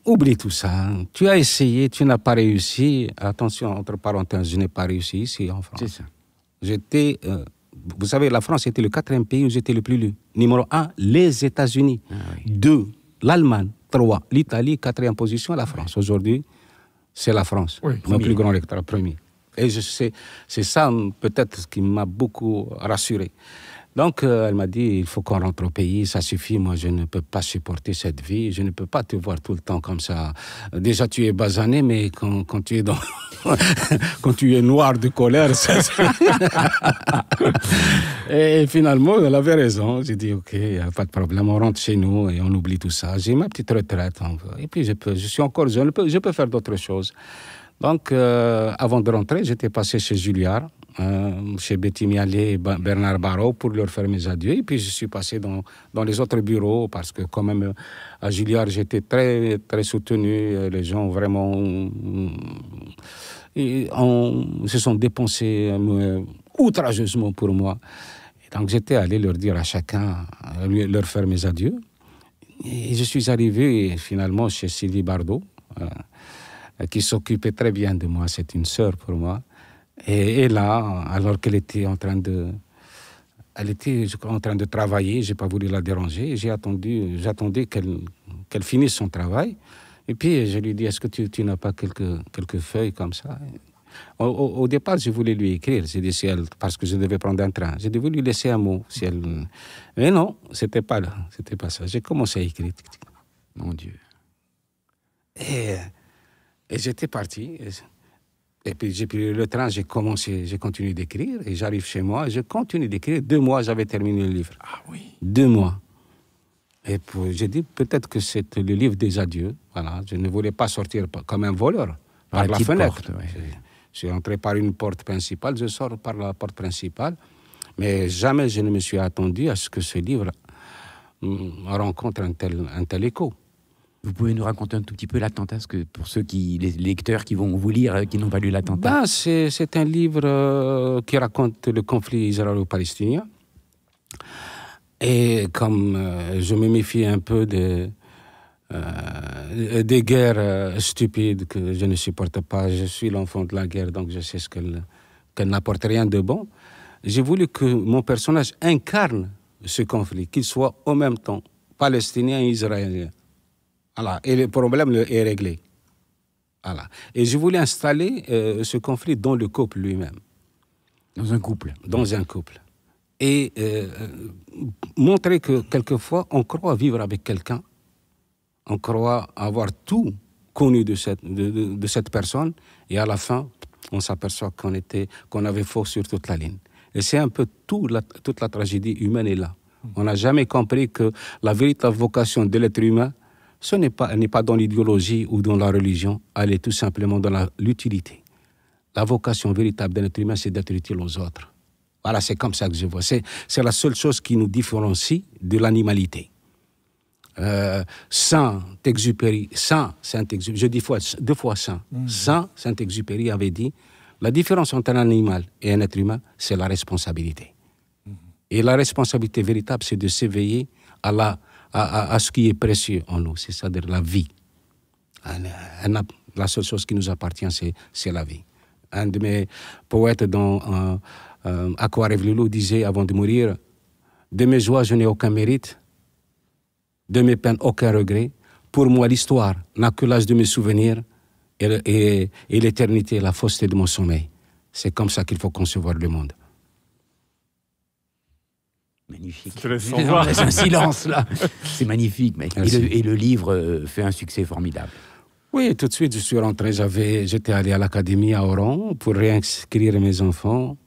oublie tout ça. Tu as essayé, tu n'as pas réussi. Attention, entre parenthèses, je n'ai pas réussi ici en France. C'est ça. J'étais... vous savez, la France était le 4e pays où j'étais le plus lu. Numéro 1, les États-Unis. 2, l'Allemagne. 3, l'Italie. 4e position, la France. Aujourd'hui, c'est la France. Oui, mon plus grand lecteur, premier. Et c'est ça, peut-être, qui m'a beaucoup rassuré. Donc, elle m'a dit, il faut qu'on rentre au pays, ça suffit, moi, je ne peux pas supporter cette vie, je ne peux pas te voir tout le temps comme ça. Déjà, tu es basané, mais quand tu es dans... quand tu es noir de colère, Et finalement, elle avait raison. J'ai dit, OK, pas de problème, on rentre chez nous et on oublie tout ça. J'ai ma petite retraite. Et puis, je suis encore jeune, je peux faire d'autres choses. Donc, avant de rentrer, j'étais passé chez Julliard, chez Betty Mialet et Bernard Barrault pour leur faire mes adieux. Et puis, je suis passé dans les autres bureaux parce que quand même, à Julliard, j'étais très, très soutenu. Les gens vraiment se sont dépensés outrageusement pour moi. Et donc, j'étais allé leur dire à chacun, leur faire mes adieux. Et je suis arrivé finalement chez Sylvie Bardot, qui s'occupait très bien de moi. C'est une sœur pour moi. Et là, alors qu'elle était en train de... Elle était, je crois, en train de travailler. Je n'ai pas voulu la déranger. J'attendais qu'elle finisse son travail. Et puis, je lui ai dit, est-ce que tu n'as pas quelques feuilles comme ça? Au départ, je voulais lui écrire. J'ai dit, parce que je devais prendre un train. J'ai voulu lui laisser un mot. Mais non, c'était pas là. C'était pas ça. J'ai commencé à écrire. Mon Dieu. Et j'étais parti. Et puis j'ai pris le train, j'ai continué d'écrire. Et j'arrive chez moi, je continue d'écrire. 2 mois, j'avais terminé le livre. Ah oui. 2 mois. Et j'ai dit, peut-être que c'est le livre des adieux. Voilà. Je ne voulais pas sortir comme un voleur par la fenêtre. Porte, ouais. Je suis entré par une porte principale, je sors par la porte principale. Mais jamais je ne me suis attendu à ce que ce livre rencontre un tel écho. Vous pouvez nous raconter un tout petit peu l'attentat, pour les lecteurs qui vont vous lire, qui n'ont pas lu l'attentat? C'est un livre qui raconte le conflit israélo-palestinien. Et comme je me méfie un peu des guerres stupides que je ne supporte pas, je suis l'enfant de la guerre, donc je sais qu'elle n'apporte rien de bon. J'ai voulu que mon personnage incarne ce conflit, qu'il soit en même temps palestinien et israélien. Voilà. Et le problème est réglé. Voilà. Et je voulais installer ce conflit dans le couple lui-même. Dans un couple. Dans un couple. Et montrer que quelquefois, on croit vivre avec quelqu'un, on croit avoir tout connu de cette personne, et à la fin, on s'aperçoit qu'on avait faux sur toute la ligne. Et c'est un peu toute la tragédie humaine est là. On n'a jamais compris que la véritable vocation de l'être humain, ce n'est pas dans l'idéologie ou dans la religion, elle est tout simplement dans l'utilité. La vocation véritable de l'être humain, c'est d'être utile aux autres. Voilà, c'est comme ça que je vois. C'est la seule chose qui nous différencie de l'animalité. Saint-Exupéry, je dis 2 fois Saint. Saint-Exupéry avait dit, la différence entre un animal et un être humain, c'est la responsabilité. Et la responsabilité véritable, c'est de s'éveiller à ce qui est précieux en nous, c'est-à-dire la vie. La seule chose qui nous appartient, c'est la vie. Un de mes poètes dans Aquarelle Loulou disait avant de mourir, de mes joies, je n'ai aucun mérite, de mes peines, aucun regret. Pour moi, l'histoire n'a que l'âge de mes souvenirs et l'éternité, la fausseté de mon sommeil. C'est comme ça qu'il faut concevoir le monde. Magnifique. C'est un silence là. C'est magnifique. Et le livre fait un succès formidable. Oui, tout de suite, je suis rentré. J'étais allé à l'académie à Oran pour réinscrire mes enfants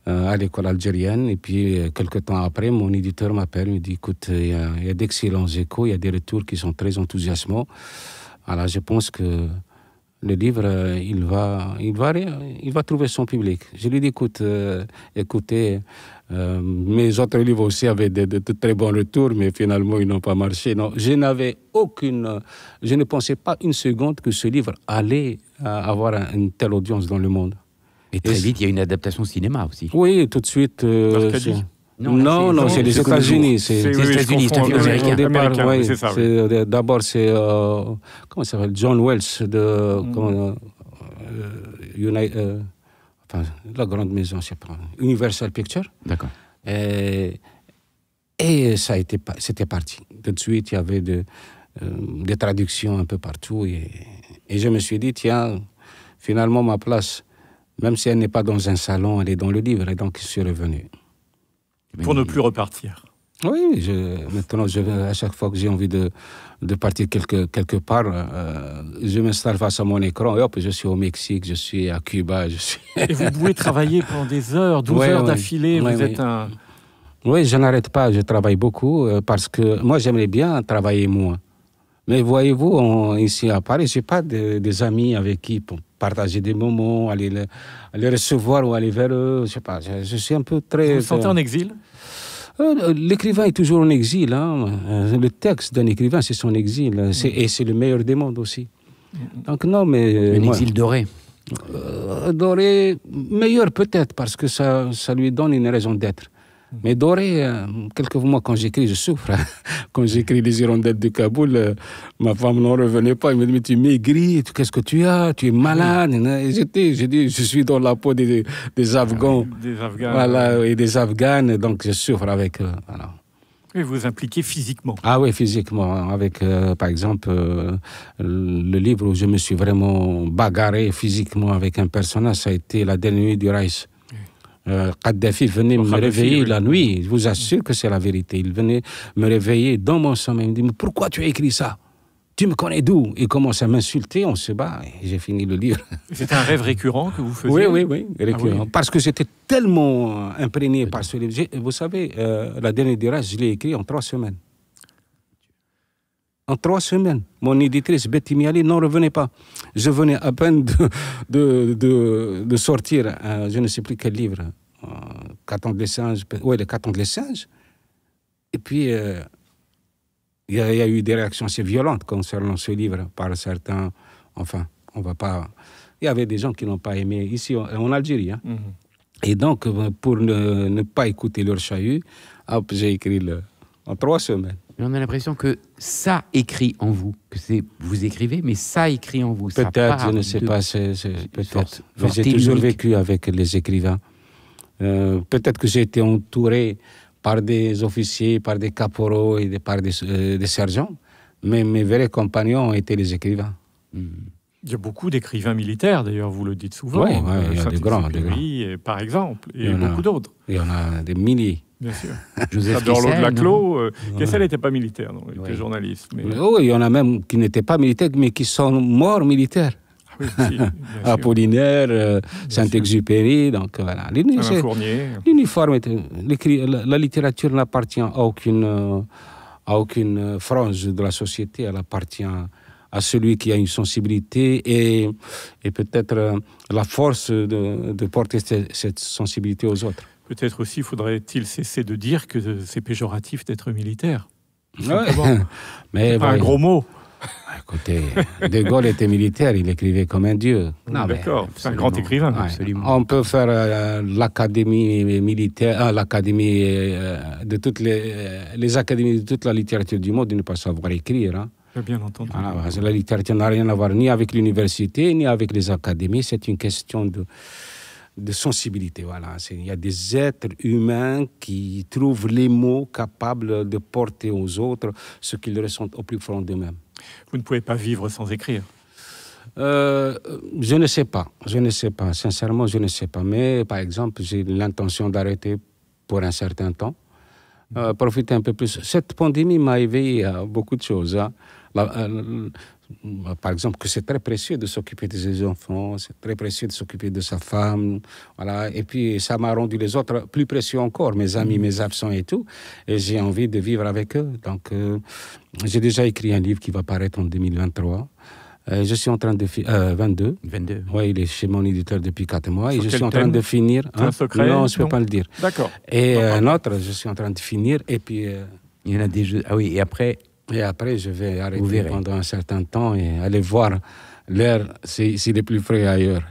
à l'école algérienne. Et puis, quelques temps après, mon éditeur m'appelle, me dit, écoute, il y a d'excellents échos, il y a des retours qui sont très enthousiasmants. Alors, je pense que le livre, il va trouver son public. Je lui dis, écoutez, mes autres livres aussi avaient de très bons retours, mais finalement, ils n'ont pas marché. Non, je ne pensais pas une seconde que ce livre allait avoir une telle audience dans le monde. Et très vite, il y a une adaptation cinéma aussi. Oui, tout de suite. Non, c'est les États-Unis. C'est les États-Unis, c'est un film américain. D'abord, c'est comment ça s'appelle, John Wells de la grande maison, je sais pas, Universal Pictures. D'accord. Et c'était parti. Tout de suite, il y avait des traductions un peu partout, et je me suis dit, tiens, finalement ma place, même si elle n'est pas dans un salon, elle est dans le livre, et donc je suis revenu. Pour ne plus repartir. Oui, maintenant, à chaque fois que j'ai envie de partir quelque part, je m'installe face à mon écran et hop, je suis au Mexique, je suis à Cuba. Et vous pouvez travailler pendant des heures, 12 heures d'affilée, vous êtes un... Oui, je n'arrête pas, je travaille beaucoup parce que moi, j'aimerais bien travailler moins. Mais voyez-vous, ici à Paris, je n'ai pas des amis avec qui pour partager des moments, aller les recevoir ou aller vers eux. Je sais pas, je suis un peu très... Vous vous sentez en exil? L'écrivain est toujours en exil. Le texte d'un écrivain, c'est son exil. Et c'est le meilleur des mondes aussi. Donc non, mais... Un exil doré. Doré, meilleur peut-être, parce que ça lui donne une raison d'être. Mais doré, quelques mois quand j'écris, je souffre. Quand j'écris Les Hirondelles de Kaboul, ma femme n'en revenait pas. Elle me dit, mais tu maigris, qu'est-ce que tu as? Tu es malade. Et j'ai dit, je suis dans la peau des Afghans. Des Afghans. Voilà, et des Afghanes, donc je souffre avec eux. Voilà. Et vous vous impliquez physiquement? Ah oui, physiquement. Avec, par exemple, le livre où je me suis vraiment bagarré physiquement avec un personnage, ça a été La dernière nuit du Raïs. Kadhafi venait me réveiller la nuit. Je vous assure que c'est la vérité. Il venait me réveiller dans mon sommeil. Il me dit, mais pourquoi tu as écrit ça? Tu me connais d'où? Il commence à m'insulter, on se bat, et j'ai fini le livre. C'était un rêve récurrent que vous faisiez? Oui, récurrent. Ah, oui. Parce que j'étais tellement imprégné par ce livre. Vous savez, La dernière du Raïs, je l'ai écrit en 3 semaines. En 3 semaines. Mon éditrice, Betty Miali, n'en revenait pas. Je venais à peine de sortir, je ne sais plus quel livre, Caton les singes. Oui, le Caton les singes. Et puis, il y a eu des réactions assez violentes concernant ce livre par certains. Enfin, on va pas. Il y avait des gens qui n'ont pas aimé ici en Algérie. Hein. Et donc, pour ne pas écouter leur chahut, j'ai écrit en 3 semaines. Mais on a l'impression que ça écrit en vous, que c'est vous écrivez, mais ça écrit en vous. Peut-être, je ne sais pas, peut-être. J'ai toujours vécu avec les écrivains. Peut-être que j'ai été entouré par des officiers, par des caporaux et par des sergents, mais mes vrais compagnons ont été les écrivains. Il y a beaucoup d'écrivains militaires, d'ailleurs, vous le dites souvent. Oui, il y a des grands. Par exemple, et beaucoup d'autres. Il y en a des milliers. Bien sûr. Joseph Kessel, de Laclos. Kessel n'était pas militaire, non, il était journaliste. Mais... Oui, il y en a même qui n'étaient pas militaires, mais qui sont morts militaires. Ah oui, si, Apollinaire, Saint-Exupéry, donc voilà. L'uniforme, la littérature n'appartient à aucune frange de la société, elle appartient à celui qui a une sensibilité et peut-être la force de porter cette sensibilité aux autres. Peut-être aussi faudrait-il cesser de dire que c'est péjoratif d'être militaire. Ouais. Mais pas un gros mot. Écoutez, De Gaulle était militaire, il écrivait comme un dieu. D'accord, c'est un grand écrivain. Ouais. On peut faire l'académie militaire, l'académie de toutes les académies de toute la littérature du monde de ne pas savoir écrire. Hein. Bien entendu. La littérature n'a rien à voir ni avec l'université, ni avec les académies. C'est une question de sensibilité. Voilà. Il y a des êtres humains qui trouvent les mots capables de porter aux autres ce qu'ils ressentent au plus profond d'eux-mêmes. Vous ne pouvez pas vivre sans écrire? Je ne sais pas. Sincèrement, je ne sais pas. Mais par exemple, j'ai l'intention d'arrêter pour un certain temps. Profiter un peu plus. Cette pandémie m'a éveillé à beaucoup de choses. Hein. Par exemple, que c'est très précieux de s'occuper de ses enfants, c'est très précieux de s'occuper de sa femme, voilà. Et puis ça m'a rendu les autres plus précieux encore, mes amis, mes absents et tout. Et j'ai envie de vivre avec eux. Donc, j'ai déjà écrit un livre qui va paraître en 2023. Je suis en train de 22. Oui, il est chez mon éditeur depuis 4 mois. Et je suis en train de finir. Un secret? Non, je ne peux pas le dire. D'accord. Et un autre, je suis en train de finir. Et puis. Il y en a des jeux. Ah oui, et après. Et après, je vais arrêter pendant un certain temps et aller voir l'air s'il est plus frais ailleurs.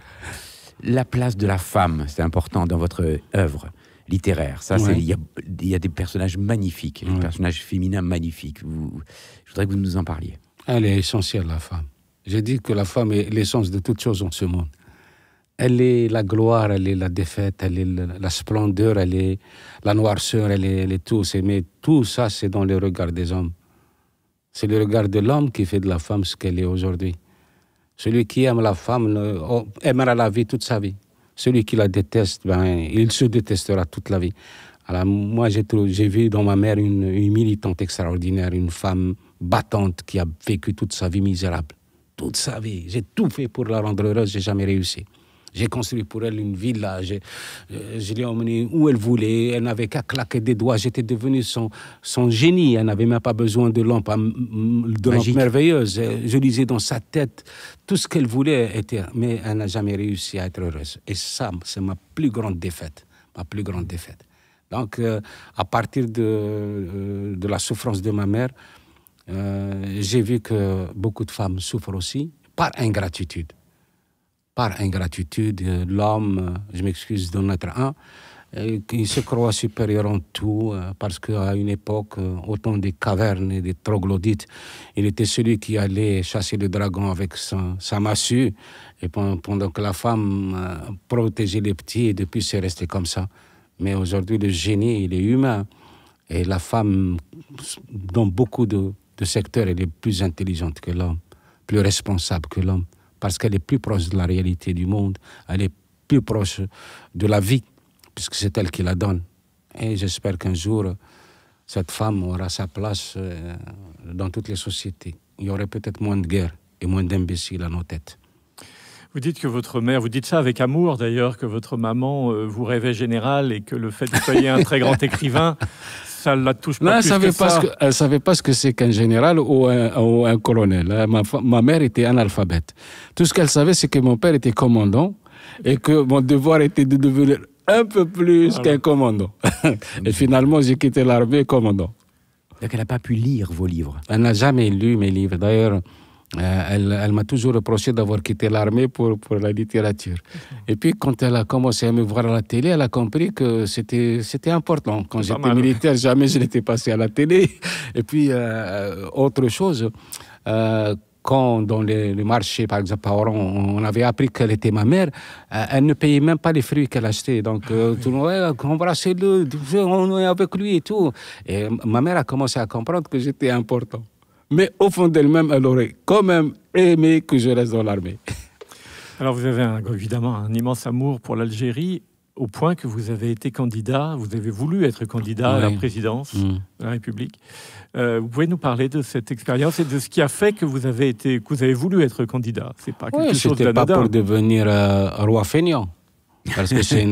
La place de la femme, c'est important dans votre œuvre littéraire. Ça, il y a des personnages magnifiques, des personnages féminins magnifiques. Je voudrais que vous nous en parliez. Elle est essentielle, la femme. J'ai dit que la femme est l'essence de toute chose en ce monde. Elle est la gloire, elle est la défaite, elle est la splendeur, elle est la noirceur, elle est tout. Mais tout ça, c'est dans le regard des hommes. C'est le regard de l'homme qui fait de la femme ce qu'elle est aujourd'hui. Celui qui aime la femme aimera la vie toute sa vie. Celui qui la déteste, il se détestera toute la vie. Alors moi, j'ai vu dans ma mère une militante extraordinaire, une femme battante qui a vécu toute sa vie misérable. Toute sa vie. J'ai tout fait pour la rendre heureuse, j'ai jamais réussi. J'ai construit pour elle une villa. Je l'ai emmenée où elle voulait. Elle n'avait qu'à claquer des doigts. J'étais devenu son génie. Elle n'avait même pas besoin de lampe merveilleuse. Je lisais dans sa tête tout ce qu'elle voulait. Mais elle n'a jamais réussi à être heureuse. Et ça, c'est ma plus grande défaite. Ma plus grande défaite. Donc, à partir de la souffrance de ma mère, j'ai vu que beaucoup de femmes souffrent aussi par ingratitude. Par ingratitude, l'homme, je m'excuse d'en être un, il se croit supérieur en tout, parce qu'à une époque, au temps des cavernes et des troglodytes, il était celui qui allait chasser le dragon avec sa massue, et pendant que la femme protégeait les petits, et depuis c'est resté comme ça. Mais aujourd'hui, le génie, il est humain, et la femme, dans beaucoup de secteurs, elle est plus intelligente que l'homme, plus responsable que l'homme, parce qu'elle est plus proche de la réalité du monde, elle est plus proche de la vie, puisque c'est elle qui la donne. Et j'espère qu'un jour, cette femme aura sa place dans toutes les sociétés. Il y aurait peut-être moins de guerre et moins d'imbéciles à nos têtes. Vous dites que votre mère, vous dites ça avec amour d'ailleurs, que votre maman vous rêvait général et que le fait que vous soyez un très grand écrivain, ça ne la touche pas plus que ça. Elle ne savait pas ce que c'est qu'un général ou un colonel. Ma mère était analphabète. Tout ce qu'elle savait, c'est que mon père était commandant et que mon devoir était de devenir un peu plus qu'un commandant. Et finalement, j'ai quitté l'armée commandant. Donc elle n'a pas pu lire vos livres. Elle n'a jamais lu mes livres. D'ailleurs, elle m'a toujours reproché d'avoir quitté l'armée pour la littérature. Et puis, quand elle a commencé à me voir à la télé, elle a compris que c'était important. Quand j'étais militaire, jamais je n'étais passé à la télé. Et puis, autre chose, quand dans les marchés, par exemple, à Oran, on avait appris qu'elle était ma mère, elle ne payait même pas les fruits qu'elle achetait. Donc, tout le monde, embrassez-le, on est avec lui et tout. Et ma mère a commencé à comprendre que j'étais important. Mais au fond d'elle-même, elle aurait quand même aimé que je reste dans l'armée. Alors vous avez évidemment un immense amour pour l'Algérie, au point que vous avez été candidat, vous avez voulu être candidat à la présidence de la République. Vous pouvez nous parler de cette expérience et de ce qui a fait que vous avez voulu être candidat. C'est pas quelque chose d'anodin. Pas pour devenir roi fainéant. Parce que chez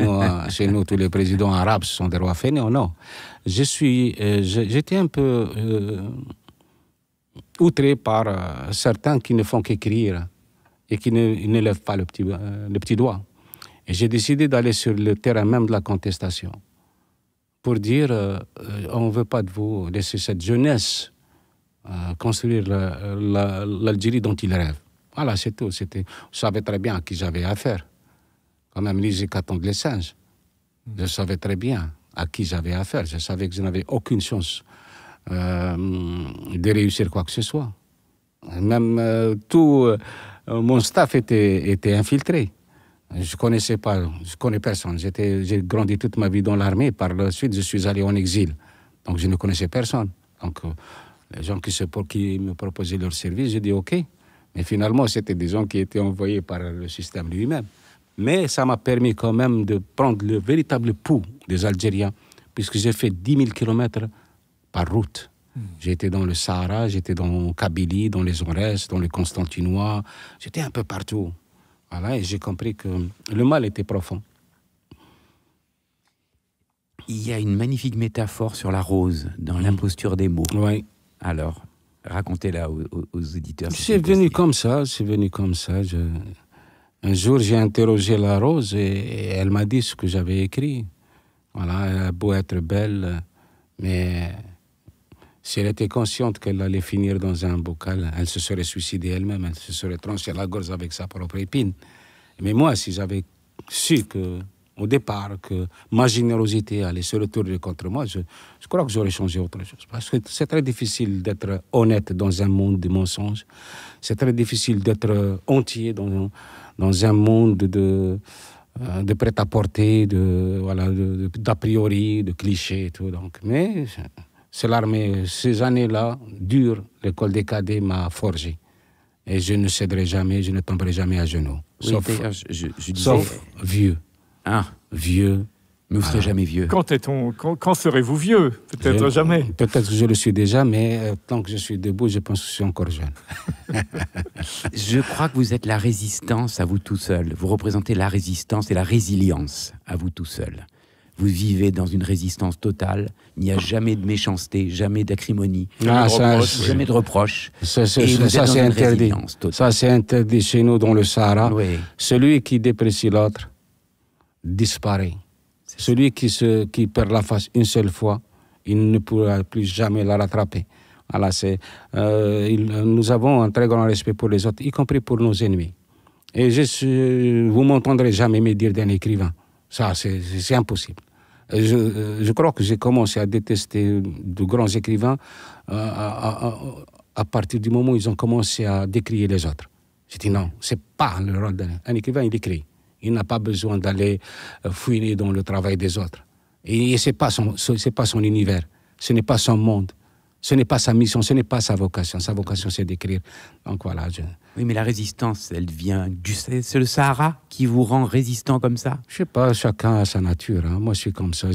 nous, tous les présidents arabes sont des rois fainéants. Non. J'étais un peu outré par certains qui ne font qu'écrire et qui ne lèvent pas le petit doigt. Et j'ai décidé d'aller sur le terrain même de la contestation pour dire on ne veut pas de vous laisser cette jeunesse construire l'Algérie dont il rêve. Voilà, c'est tout. Je savais très bien à qui j'avais affaire. Quand même, lisez qu'attendent les singes. Je savais très bien à qui j'avais affaire. Je savais que je n'avais aucune chance de réussir quoi que ce soit. Même tout mon staff était infiltré. Je connais personne. J'ai grandi toute ma vie dans l'armée. Par la suite, je suis allé en exil. Donc, je ne connaissais personne. Donc, les gens qui me proposaient leur service, j'ai dit OK. Mais finalement, c'était des gens qui étaient envoyés par le système lui-même. Mais ça m'a permis quand même de prendre le véritable pouls des Algériens, puisque j'ai fait 10 000 kilomètres par route. J'ai été dans le Sahara, j'étais dans Kabylie, dans les Aurès, dans le Constantinois. J'étais un peu partout. Voilà, et j'ai compris que le mal était profond. Il y a une magnifique métaphore sur la rose dans l'imposture des mots. Oui. Alors, racontez-la aux éditeurs. C'est venu comme ça. Un jour, j'ai interrogé la rose et elle m'a dit ce que j'avais écrit. Voilà, elle a beau être belle, mais si elle était consciente qu'elle allait finir dans un bocal, elle se serait suicidée elle-même, elle se serait tranchée la gorge avec sa propre épine. Mais moi, si j'avais su au départ que ma générosité allait se retourner contre moi, je crois que j'aurais changé autre chose. Parce que c'est très difficile d'être honnête dans un monde de mensonges. C'est très difficile d'être entier dans un monde de prêt-à-porter, d'a priori, de clichés et tout. Donc, mais c'est l'armée. Ces années-là, dures, l'école des cadets m'a forgé. Et je ne céderai jamais, je ne tomberai jamais à genoux. Oui, Sauf vieux. Ah. Vieux. Mais vous ne serez jamais vieux. Quand serez-vous vieux? Peut-être jamais. Peut-être que je le suis déjà, mais tant que je suis debout, je pense que je suis encore jeune. Je crois que vous êtes la résistance à vous tout seul. Vous représentez la résistance et la résilience à vous tout seul. Vous vivez dans une résistance totale. Il n'y a jamais de méchanceté, jamais d'acrimonie, jamais de reproches. Ça, c'est interdit. Ça, c'est interdit chez nous dans le Sahara. Oui. Celui qui déprécie l'autre disparaît. Celui qui perd la face une seule fois, il ne pourra plus jamais la rattraper. Voilà, nous avons un très grand respect pour les autres, y compris pour nos ennemis. Et vous m'entendrez jamais me dire d'un écrivain. Ça, c'est impossible. Je crois que j'ai commencé à détester de grands écrivains à partir du moment où ils ont commencé à décrier les autres. J'ai dit non, c'est pas le rôle d'un écrivain, il écrit. Il n'a pas besoin d'aller fouiner dans le travail des autres. Et c'est pas son univers, ce n'est pas son monde, ce n'est pas sa mission, ce n'est pas sa vocation. Sa vocation, c'est d'écrire. Donc voilà. Oui, mais la résistance, elle vient c'est le Sahara qui vous rend résistant comme ça? Je sais pas, chacun a sa nature. Hein. Moi, je suis comme ça.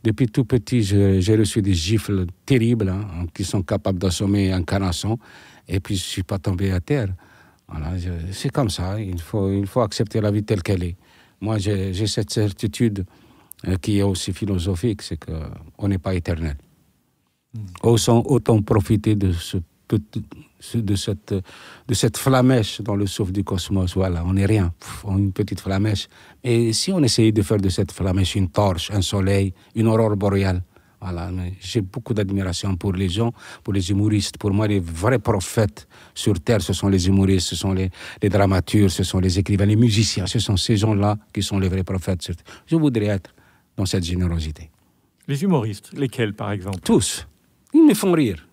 Depuis tout petit, j'ai reçu des gifles terribles qui sont capables d'assommer un canasson. Et puis, je suis pas tombé à terre. Voilà, c'est comme ça, il faut accepter la vie telle qu'elle est. Moi, j'ai cette certitude qui est aussi philosophique, c'est qu'on n'est pas éternel. Autant profiter de cette flamèche dans le souffle du cosmos. Voilà, on n'est rien, on est une petite flamèche. Et si on essayait de faire de cette flamèche une torche, un soleil, une aurore boréale, voilà, j'ai beaucoup d'admiration pour les gens, pour les humoristes. Pour moi, les vrais prophètes sur Terre, ce sont les humoristes, ce sont les dramaturges, ce sont les écrivains, les musiciens. Ce sont ces gens-là qui sont les vrais prophètes sur Terre. Je voudrais être dans cette générosité. Les humoristes, lesquels par exemple? Tous. Ils me font rire.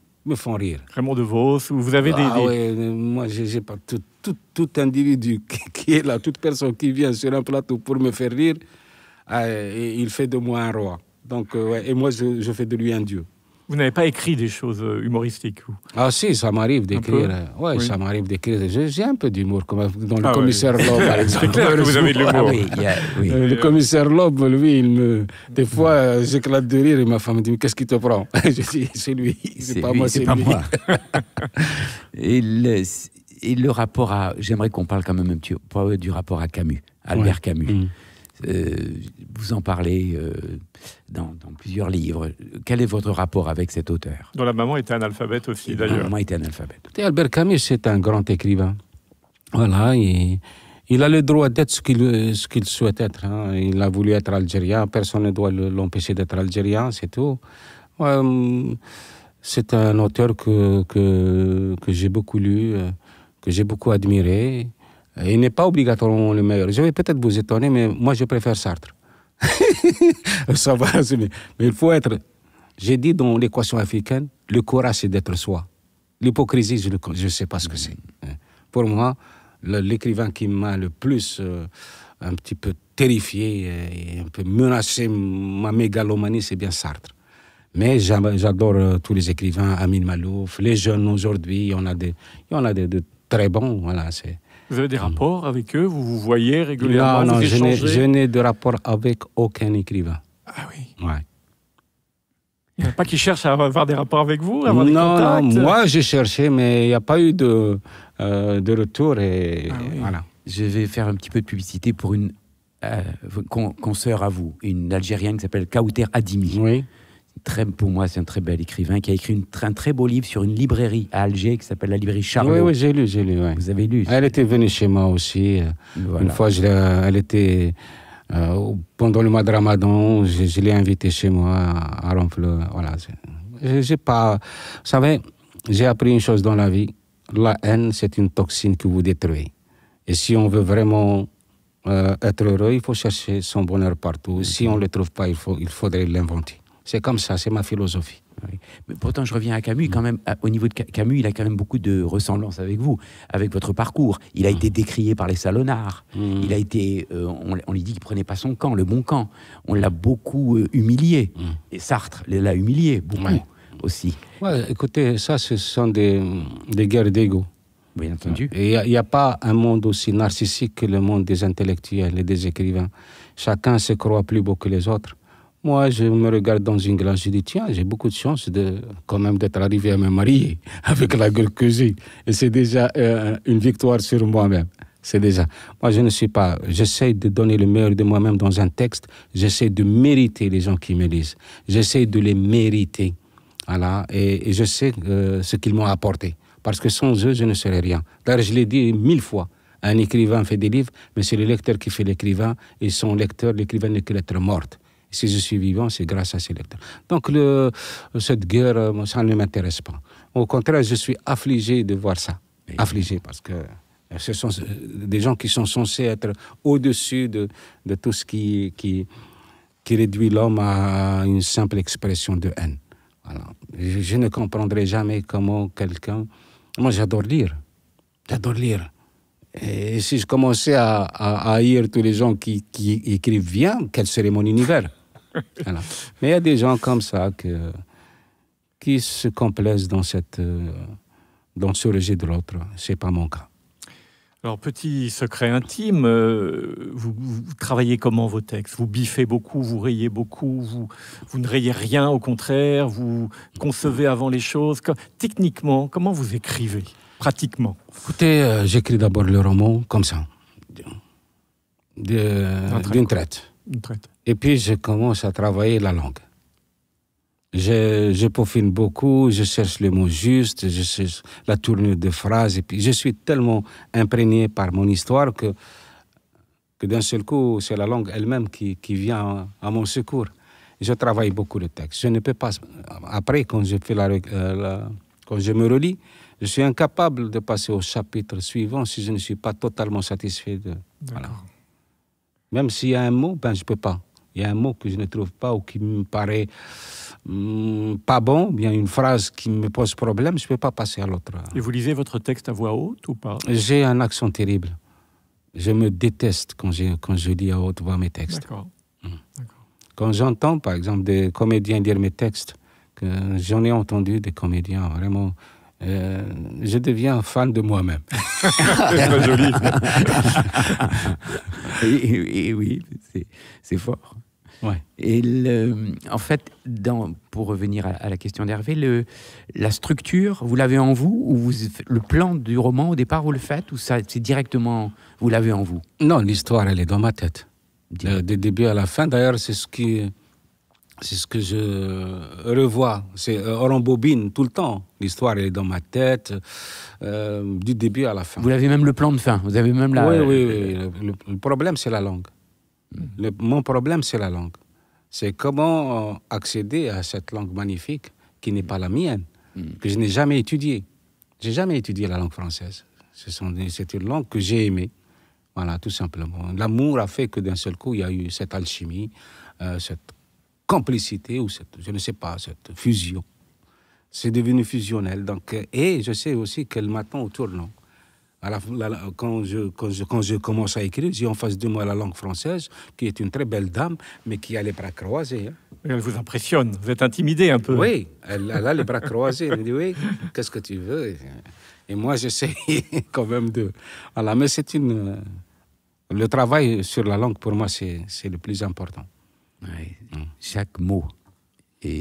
Raymond DeVos, vous avez oui, moi, j'ai pas tout individu qui est là, toute personne qui vient sur un plateau pour me faire rire, il fait de moi un roi. Donc, et moi, je fais de lui un dieu. Vous n'avez pas écrit des choses humoristiques, vous? Ah si, ça m'arrive d'écrire. Oui, ça m'arrive d'écrire. J'ai un peu d'humour, comme dans le commissaire Loeb, par exemple. C'est clair que vous avez de l'humour. Le commissaire Loeb, lui, des fois, j'éclate de rire et ma femme me dit, mais qu'est-ce qui te prend? Je dis, c'est lui, c'est pas moi, c'est lui. Moi. Et le rapport à... J'aimerais qu'on parle quand même un petit peu du rapport à Camus, Albert Camus. Vous en parlez dans plusieurs livres. Quel est votre rapport avec cet auteur? Dont la maman était analphabète aussi, d'ailleurs. La maman était analphabète. Albert Camus, c'est un grand écrivain. Voilà, il a le droit d'être ce qu'il souhaite être. Hein. Il a voulu être algérien. Personne ne doit l'empêcher d'être algérien, c'est tout. C'est un auteur que j'ai beaucoup lu, que j'ai beaucoup admiré. Il n'est pas obligatoirement le meilleur. Je vais peut-être vous étonner, mais moi, je préfère Sartre. Ça va, mais il faut être... J'ai dit dans l'équation africaine, le courage, c'est d'être soi. L'hypocrisie, je ne sais pas ce que c'est. Pour moi, l'écrivain qui m'a le plus un petit peu terrifié et un peu menacé ma mégalomanie, c'est bien Sartre. Mais j'adore tous les écrivains, Amin Malouf, les jeunes aujourd'hui, il y en a de très bons, voilà, c'est... Vous avez des rapports avec eux? Vous vous voyez régulièrement? Non, je n'ai de rapport avec aucun écrivain. Ah oui? Ouais. Il n'y en a pas qui cherchent à avoir des rapports avec vous, à avoir des contacts? Non, moi j'ai cherché, mais il n'y a pas eu de retour. Et voilà. Je vais faire un petit peu de publicité pour une consoeur à vous, une Algérienne qui s'appelle Kauter Adimi. Oui. Pour moi, c'est un très bel écrivain qui a écrit un très beau livre sur une librairie à Alger qui s'appelle la librairie Charlot. Oui, j'ai lu. Ouais. Vous avez lu? Elle était venue chez moi aussi. Voilà. Une fois, elle était... pendant le mois de Ramadan, je l'ai invitée chez moi à Ronfle. Voilà. J'ai pas... Vous savez, j'ai appris une chose dans la vie. La haine, c'est une toxine qui vous détruit. Et si on veut vraiment être heureux, il faut chercher son bonheur partout. Si on ne le trouve pas, il faudrait l'inventer. C'est comme ça, c'est ma philosophie. Oui. Mais pourtant, je reviens à Camus. Quand même, au niveau de Camus, il a quand même beaucoup de ressemblances avec vous, avec votre parcours. Il a été décrié par les salonnards. Il a été, on lui dit qu'il prenait pas son camp, le bon camp. On l'a beaucoup humilié. Et Sartre l'a humilié beaucoup aussi. Ouais, écoutez, ça, ce sont des guerres d'ego. Bien entendu. Et il n'y a pas un monde aussi narcissique que le monde des intellectuels et des écrivains. Chacun se croit plus beau que les autres. Moi, je me regarde dans une glace, je dis, tiens, j'ai beaucoup de chance quand même d'être arrivé à me marier avec la gueule que j'ai. Et c'est déjà une victoire sur moi-même. C'est déjà... Moi, je ne suis pas... J'essaie de donner le meilleur de moi-même dans un texte. J'essaie de mériter les gens qui me lisent. J'essaie de les mériter. Voilà. Et je sais ce qu'ils m'ont apporté. Parce que sans eux, je ne serais rien. D'ailleurs, je l'ai dit 1000 fois. Un écrivain fait des livres, mais c'est le lecteur qui fait l'écrivain. Et son lecteur, l'écrivain n'est que lettre morte. Et si je suis vivant, c'est grâce à ces lecteurs. Donc, cette guerre, ça ne m'intéresse pas. Au contraire, je suis affligé de voir ça. Oui. Affligé, parce que ce sont des gens qui sont censés être au-dessus de tout ce qui réduit l'homme à une simple expression de haine. Voilà. Je ne comprendrai jamais comment quelqu'un... Moi, j'adore lire. J'adore lire. Et si je commençais à haïr tous les gens qui écrivent bien, quel serait mon univers? Voilà. Mais il y a des gens comme ça qui se complaisent dans ce rejet de l'autre. Ce n'est pas mon cas. Alors, petit secret intime, vous travaillez comment vos textes? Vous biffez beaucoup, vous rayez beaucoup, vous ne rayez rien, au contraire, vous concevez avant les choses. Techniquement, comment vous écrivez, pratiquement? Écoutez, j'écris d'abord le roman comme ça, d'une traite. Et puis, je commence à travailler la langue. Je peaufine beaucoup, je cherche le mot juste, je cherche la tournure de phrase. Et puis, je suis tellement imprégné par mon histoire que d'un seul coup, c'est la langue elle-même qui vient à mon secours. Je travaille beaucoup le texte. Je ne peux pas... Après, quand je me relis, je suis incapable de passer au chapitre suivant si je ne suis pas totalement satisfait de... Voilà. Même s'il y a un mot, je ne peux pas. Il y a un mot que je ne trouve pas ou qui me paraît pas bon, bien une phrase qui me pose problème, je ne peux pas passer à l'autre. Et vous lisez votre texte à voix haute ou pas? J'ai un accent terrible. Je me déteste quand je lis à haute voix mes textes. D'accord. Quand j'entends, par exemple, des comédiens lire mes textes, j'en ai entendu des comédiens vraiment... je deviens fan de moi-même. C'est très joli. Et oui, c'est fort. Ouais. Et en fait, pour revenir à la question d'Hervé, la structure, vous l'avez en vous, ou le plan du roman au départ, vous le faites, ou c'est directement, vous l'avez en vous? Non, l'histoire, elle est dans ma tête. Du début à la fin, d'ailleurs, c'est ce que je revois. On rembobine tout le temps. L'histoire, elle est dans ma tête, du début à la fin. Vous avez même le plan de fin. Vous avez même la... Oui. Le problème, c'est la langue. Mon problème, c'est la langue. C'est comment accéder à cette langue magnifique qui n'est pas la mienne, que je n'ai jamais étudiée. J'ai jamais étudié la langue française. C'est une langue que j'ai aimée. Voilà, tout simplement. L'amour a fait que d'un seul coup, il y a eu cette alchimie, cette complicité, ou je ne sais pas, cette fusion. C'est devenu fusionnel. Donc, et je sais aussi qu'elle m'attend au tournant. Quand je commence à écrire, j'ai en face de moi la langue française, qui est une très belle dame, mais qui a les bras croisés. Hein. Elle vous impressionne, vous êtes intimidé un peu. Oui, elle a les bras croisés. Elle me dit, oui, qu'est-ce que tu veux? Et moi, j'essaie quand même de... Voilà, mais le travail sur la langue, pour moi, c'est le plus important. Ouais, chaque mot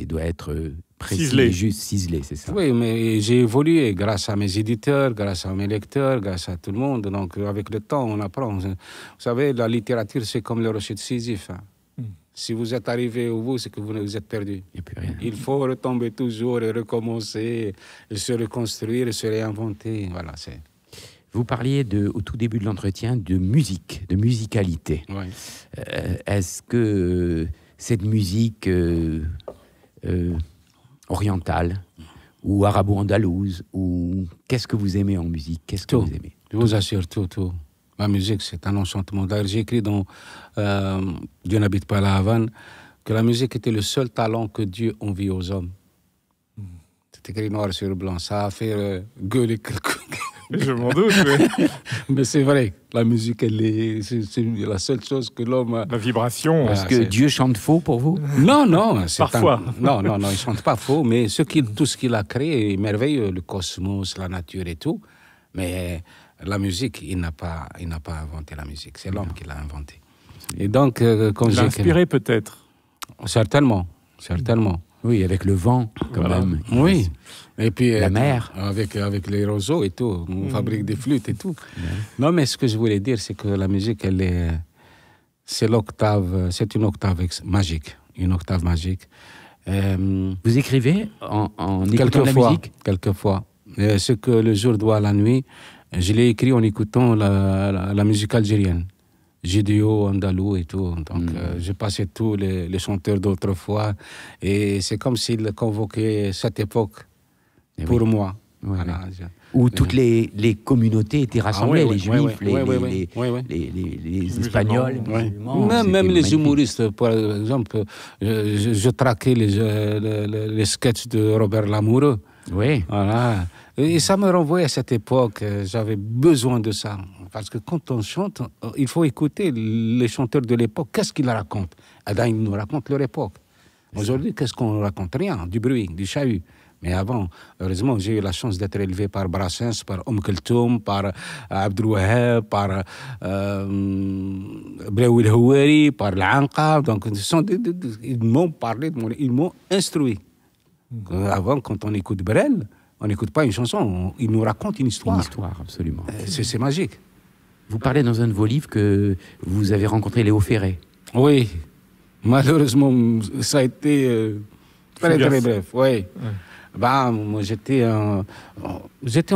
doit être précis, ciselé. Juste ciselé, c'est ça. Oui, mais j'ai évolué grâce à mes éditeurs, grâce à mes lecteurs, grâce à tout le monde. Donc, avec le temps, on apprend. Vous savez, la littérature, c'est comme le rocher de Sisyphe. Hein. Si vous êtes arrivé au bout, c'est que vous êtes perdu. Il n'y a plus rien. Il faut retomber toujours et recommencer, et se reconstruire, et se réinventer. Voilà, c'est... Vous parliez au tout début de l'entretien de musique, de musicalité. Oui. Est-ce que cette musique orientale ou arabo-andalouse, ou qu'est-ce que vous aimez en musique? Qu'est-ce que vous aimez? Je vous assure, tout. Ma musique, c'est un enchantement. D'ailleurs, j'ai écrit dans Dieu n'habite pas à la Havane que la musique était le seul talent que Dieu envie aux hommes. C'est écrit noir sur blanc. Ça a fait gueuler quelqu'un. Je m'en doute, oui. Mais c'est vrai, la musique, c'est la seule chose que l'homme a. La vibration. Est-ce que Dieu chante faux pour vous? Non. Parfois. Non, il ne chante pas faux, mais tout ce qu'il a créé est merveilleux, le cosmos, la nature et tout. Mais la musique, il n'a pas inventé la musique. C'est l'homme qui l'a inventée. Et donc, quand j'ai inspiré peut-être. Certainement, certainement. Oui, avec le vent, quand même. Oui. Et puis, la mer. Avec les roseaux et tout. On fabrique des flûtes et tout. Non, mais ce que je voulais dire, c'est que la musique, c'est l'octave, c'est une octave magique. Une octave magique. Vous écrivez en écoutant la musique? Quelquefois. Ce que le jour doit à la nuit, je l'ai écrit en écoutant la musique algérienne. Gidio, Andalou et tout. Donc, j'ai passé tous les chanteurs d'autrefois. Et c'est comme s'ils convoquaient cette époque pour moi. Voilà. Où toutes les communautés étaient rassemblées, les Juifs, les Espagnols, les musulmans. Même les humoristes, par exemple, je traquais les sketchs de Robert Lamoureux. Oui. Voilà. Et ça me renvoie à cette époque. J'avais besoin de ça. Parce que quand on chante, il faut écouter les chanteurs de l'époque. Qu'est-ce qu'ils racontent? Eh bien, ils nous racontent leur époque. Aujourd'hui, qu'est-ce qu'on raconte? Rien. Du bruit, du chahut. Mais avant, heureusement, j'ai eu la chance d'être élevé par Brassens, par Kulthum, par Abdul Wahab, par Braoui El Houari, par l'Anqa. Donc, ils m'ont parlé, ils m'ont instruit. Avant, quand on écoute Brel, on n'écoute pas une chanson, il nous raconte une histoire. Une histoire, absolument. C'est magique. Vous parlez dans un de vos livres que vous avez rencontré Léo Ferré. Oui. Malheureusement, ça a été très bref. Oui. Bah, moi, j'étais en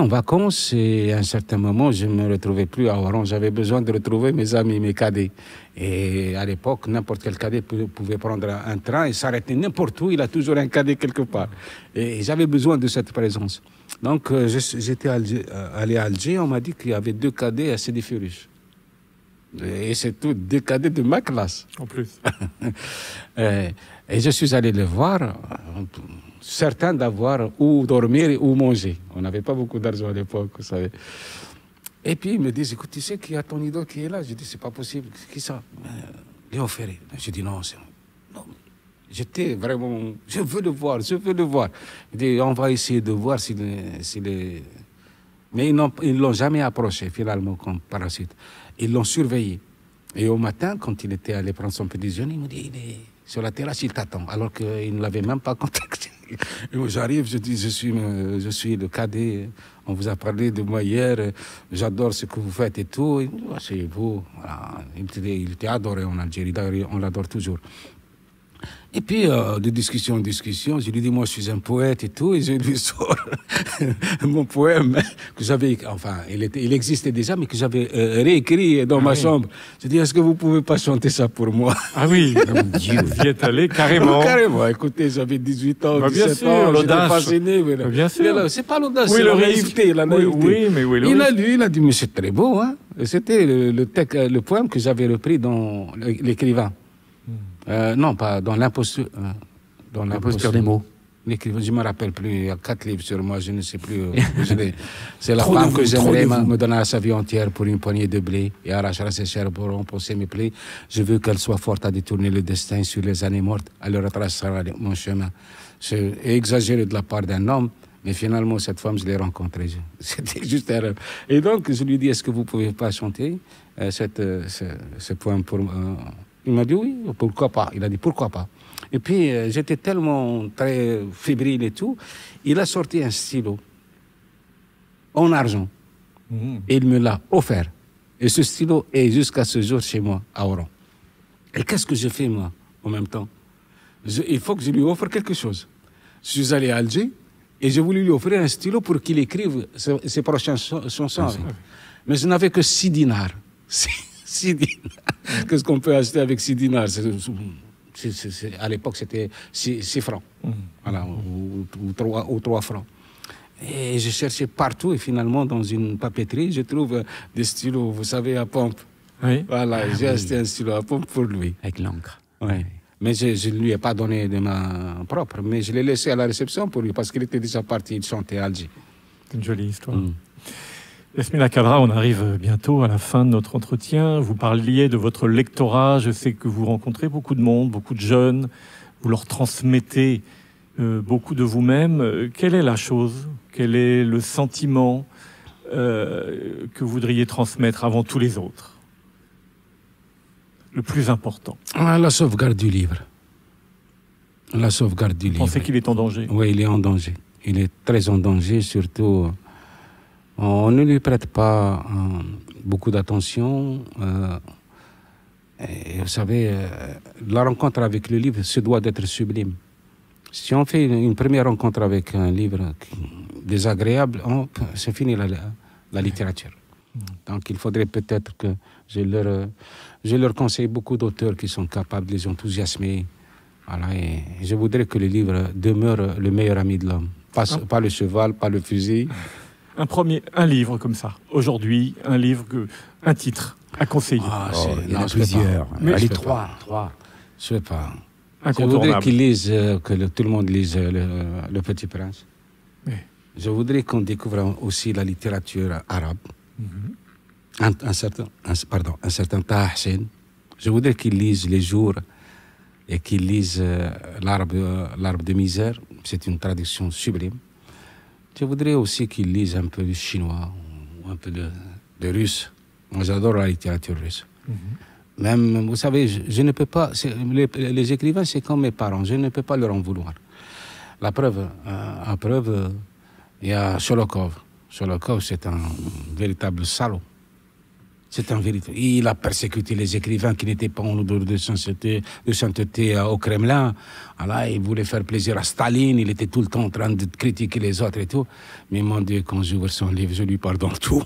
vacances et à un certain moment, je ne me retrouvais plus à Oran. J'avais besoin de retrouver mes amis, mes cadets. Et à l'époque, n'importe quel cadet pouvait prendre un train et s'arrêter n'importe où. Il a toujours un cadet quelque part. Et j'avais besoin de cette présence. Donc, j'étais allé à Alger. On m'a dit qu'il y avait 2 cadets à Sidi Furish. Et c'est tous 2 cadets de ma classe. En plus. Et je suis allé les voir. Certains d'avoir où dormir ou manger. On n'avait pas beaucoup d'argent à l'époque, vous savez. Et puis ils me disent, écoute, tu sais qu'il y a ton idole qui est là? Je dis, c'est pas possible. Qui ça? Léo Ferré. Je dis, non, non. J'étais vraiment, je veux le voir. Il dit, on va essayer de voir s'il est... Mais ils ne l'ont jamais approché, finalement, comme par la suite. Ils l'ont surveillé. Et au matin, quand il était allé prendre son petit déjeuner, il me dit, il est sur la terrasse, il t'attend. Alors qu'il ne l'avait même pas contacté. Et moi, j'arrive, je dis, je suis le cadet. On vous a parlé de moi hier. J'adore ce que vous faites et tout. Il me dit, c'est vous. Voilà. Il était adoré en Algérie. D'ailleurs, on l'adore toujours. Et puis, de discussion en discussion, je lui dis, moi, je suis un poète et tout, et je lui sors mon poème que j'avais, enfin, il existait déjà, mais que j'avais réécrit dans ma chambre. Je dis, est-ce que vous pouvez pas chanter ça pour moi? Ah oui, mon Dieu, vous y êtes allé carrément. Carrément, écoutez, j'avais 18 ans, 17 ans, j'étais fasciné. Mais bien sûr. C'est pas l'audace, c'est la naïveté, la naïveté. Oui, mais oui, il a dit, mais c'est très beau, hein. C'était le poème que j'avais repris dans l'écrivain. Non, pas dans l'imposture. Dans l'imposture des mots. Je ne me rappelle plus. Il y a 4 livres sur moi, je ne sais plus. C'est la femme que j'aimerais me donner sa vie entière pour une poignée de blé et arrachera ses chairs pour remposer mes plaies. Je veux qu'elle soit forte à détourner le destin sur les années mortes. Elle retracera mon chemin. C'est exagéré de la part d'un homme, mais finalement, cette femme, je l'ai rencontrée. C'était juste un rêve. Et donc, je lui dis, est-ce que vous ne pouvez pas chanter ce poème pour moi? Il m'a dit oui, pourquoi pas. Il a dit pourquoi pas. Et puis j'étais tellement très fébrile et tout. Il a sorti un stylo en argent. Et il me l'a offert. Et ce stylo est jusqu'à ce jour chez moi, à Oran. Et qu'est-ce que je fais moi, en même temps? Il faut que je lui offre quelque chose. Je suis allé à Alger et j'ai voulu lui offrir un stylo pour qu'il écrive ses prochaines chansons. Mais je n'avais que 6 dinars. 6 dinars. Qu'est-ce qu'on peut acheter avec 6 dinars? À l'époque, c'était 6 francs. Voilà, ou 3 francs. Et je cherchais partout et finalement, dans une papeterie, je trouve des stylos, vous savez, à pompe. Oui. Voilà, j'ai acheté un stylo à pompe pour lui. Avec l'encre. Oui. Mais je ne lui ai pas donné de main propre, mais je l'ai laissé à la réception pour lui, parce qu'il était déjà parti, il chantait à Alger. C'est une jolie histoire. Yasmina Khadra, on arrive bientôt à la fin de notre entretien. Vous parliez de votre lectorat. Je sais que vous rencontrez beaucoup de monde, beaucoup de jeunes. Vous leur transmettez beaucoup de vous-même. Quelle est la chose? Quel est le sentiment que vous voudriez transmettre avant tous les autres? Le plus important. La sauvegarde du livre. La sauvegarde du livre. Vous pensez qu'il est en danger? Oui, il est en danger. Il est très en danger, surtout. On ne lui prête pas beaucoup d'attention. Et vous savez, la rencontre avec le livre se doit d'être sublime. Si on fait une première rencontre avec un livre désagréable, c'est fini la littérature. Donc il faudrait peut-être que je leur conseille beaucoup d'auteurs qui sont capables de les enthousiasmer. Voilà, et je voudrais que le livre demeure le meilleur ami de l'homme. Pas le cheval, pas le fusil. Un livre comme ça, aujourd'hui, un titre à conseiller. Il y en a plusieurs. Allez, trois. Je sais pas. Je voudrais qu'ils lisent, que tout le monde lise Le Petit Prince. Oui. Je voudrais qu'on découvre aussi la littérature arabe. Un certain Taha Hussein. Je voudrais qu'ils lisent Les Jours et qu'ils lisent L'Arbre de misère. C'est une traduction sublime. Je voudrais aussi qu'ils lisent un peu de chinois ou un peu de russe. Moi, j'adore la littérature russe. Même, vous savez, je ne peux pas... Les écrivains, c'est comme mes parents. Je ne peux pas leur en vouloir. À preuve, il y a Sholokov. Sholokov, c'est un véritable salaud. Il a persécuté les écrivains qui n'étaient pas en odeur de sainteté au Kremlin. Alors, il voulait faire plaisir à Staline. Il était tout le temps en train de critiquer les autres et tout. Mais mon Dieu, quand j'ouvre son livre, je lui pardonne tout.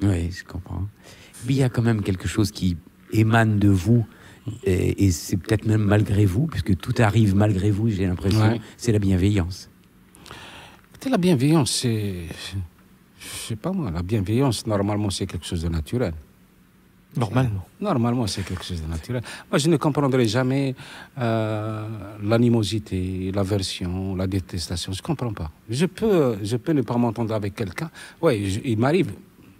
Oui, je comprends. Mais il y a quand même quelque chose qui émane de vous, et c'est peut-être même malgré vous, puisque tout arrive malgré vous, j'ai l'impression, c'est la bienveillance. La bienveillance, c'est... Je sais pas moi, la bienveillance, normalement, c'est quelque chose de naturel. Normalement, c'est quelque chose de naturel. Moi, je ne comprendrai jamais l'animosité, l'aversion, la détestation. Je ne comprends pas. Je peux ne pas m'entendre avec quelqu'un. Oui, il m'arrive,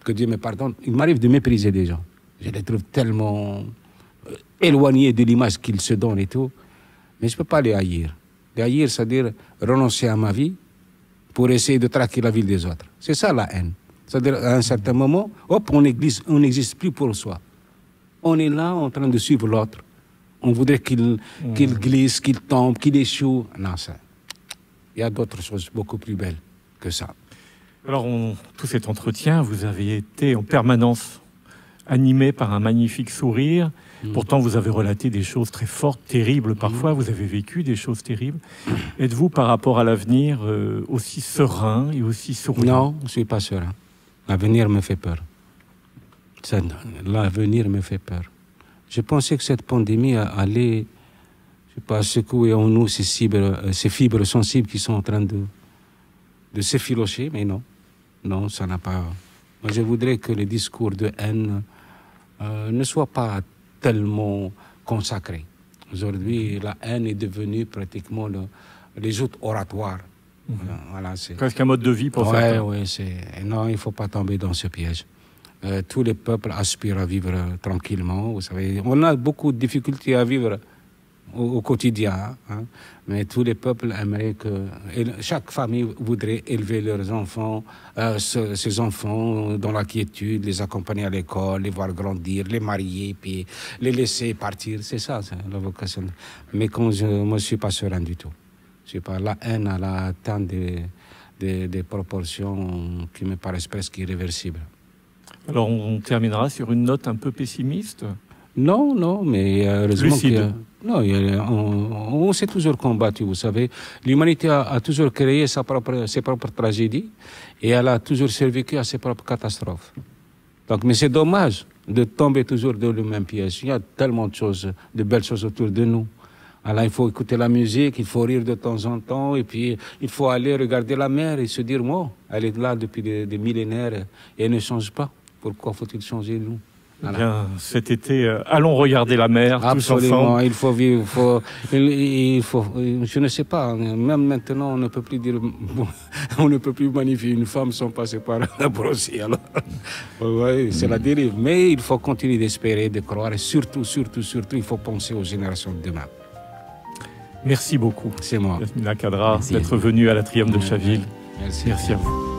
que Dieu me pardonne, il m'arrive de mépriser des gens. Je les trouve tellement éloignés de l'image qu'ils se donnent et tout. Mais je ne peux pas les haïr. Les haïr, c'est-à-dire renoncer à ma vie pour essayer de traquer la vie des autres. C'est ça la haine. C'est-à-dire, à un certain moment, hop, on n'existe plus pour soi. On est là en train de suivre l'autre. On voudrait qu'il glisse, qu'il tombe, qu'il échoue. Non, il y a d'autres choses beaucoup plus belles que ça. Alors, tout cet entretien, vous avez été en permanence animé par un magnifique sourire. Pourtant, vous avez relaté des choses très fortes, terribles parfois. Vous avez vécu des choses terribles. Êtes-vous, par rapport à l'avenir, aussi serein et aussi souriant? Non, je ne suis pas serein. L'avenir me fait peur. L'avenir me fait peur. Je pensais que cette pandémie allait, je sais pas, secouer en nous ces fibres sensibles qui sont en train de s'effilocher, mais non. Non, ça n'a pas... Moi, je voudrais que les discours de haine ne soient pas tellement consacrés. Aujourd'hui, la haine est devenue pratiquement les joutes oratoires. Voilà, c'est presque un mode de vie pour certains. Oui, non, il ne faut pas tomber dans ce piège. Tous les peuples aspirent à vivre tranquillement. Vous savez, on a beaucoup de difficultés à vivre au quotidien, hein, mais tous les peuples aimeraient que... Chaque famille voudrait élever leurs enfants, ses enfants dans la quiétude, les accompagner à l'école, les voir grandir, les marier, puis les laisser partir. C'est ça, c'est la vocation. Mais moi, je ne suis pas serein du tout. Je sais pas, la haine a atteint des proportions qui me paraissent presque irréversibles. Alors, on terminera sur une note un peu pessimiste? Non, mais heureusement on s'est toujours combattu, vous savez. L'humanité a toujours créé ses propres tragédies et elle a toujours survécu à ses propres catastrophes. Donc, mais c'est dommage de tomber toujours dans le même piège. Il y a tellement de choses, de belles choses autour de nous. Alors, il faut écouter la musique, il faut rire de temps en temps, et puis il faut aller regarder la mer et se dire, bon, elle est là depuis des millénaires et elle ne change pas. Pourquoi faut-il changer, nous? Voilà. Bien, cet été, allons regarder la mer. Absolument, tous ensemble. Il faut vivre. Je ne sais pas, même maintenant, on ne peut plus dire, on ne peut plus magnifier une femme sans passer par la brossière. Alors, ouais, c'est la dérive. Mais il faut continuer d'espérer, de croire, et surtout, il faut penser aux générations de demain. Merci beaucoup. C'est moi. Yasmina Khadra, d'être venue à l'Atrium de Chaville. Merci à vous.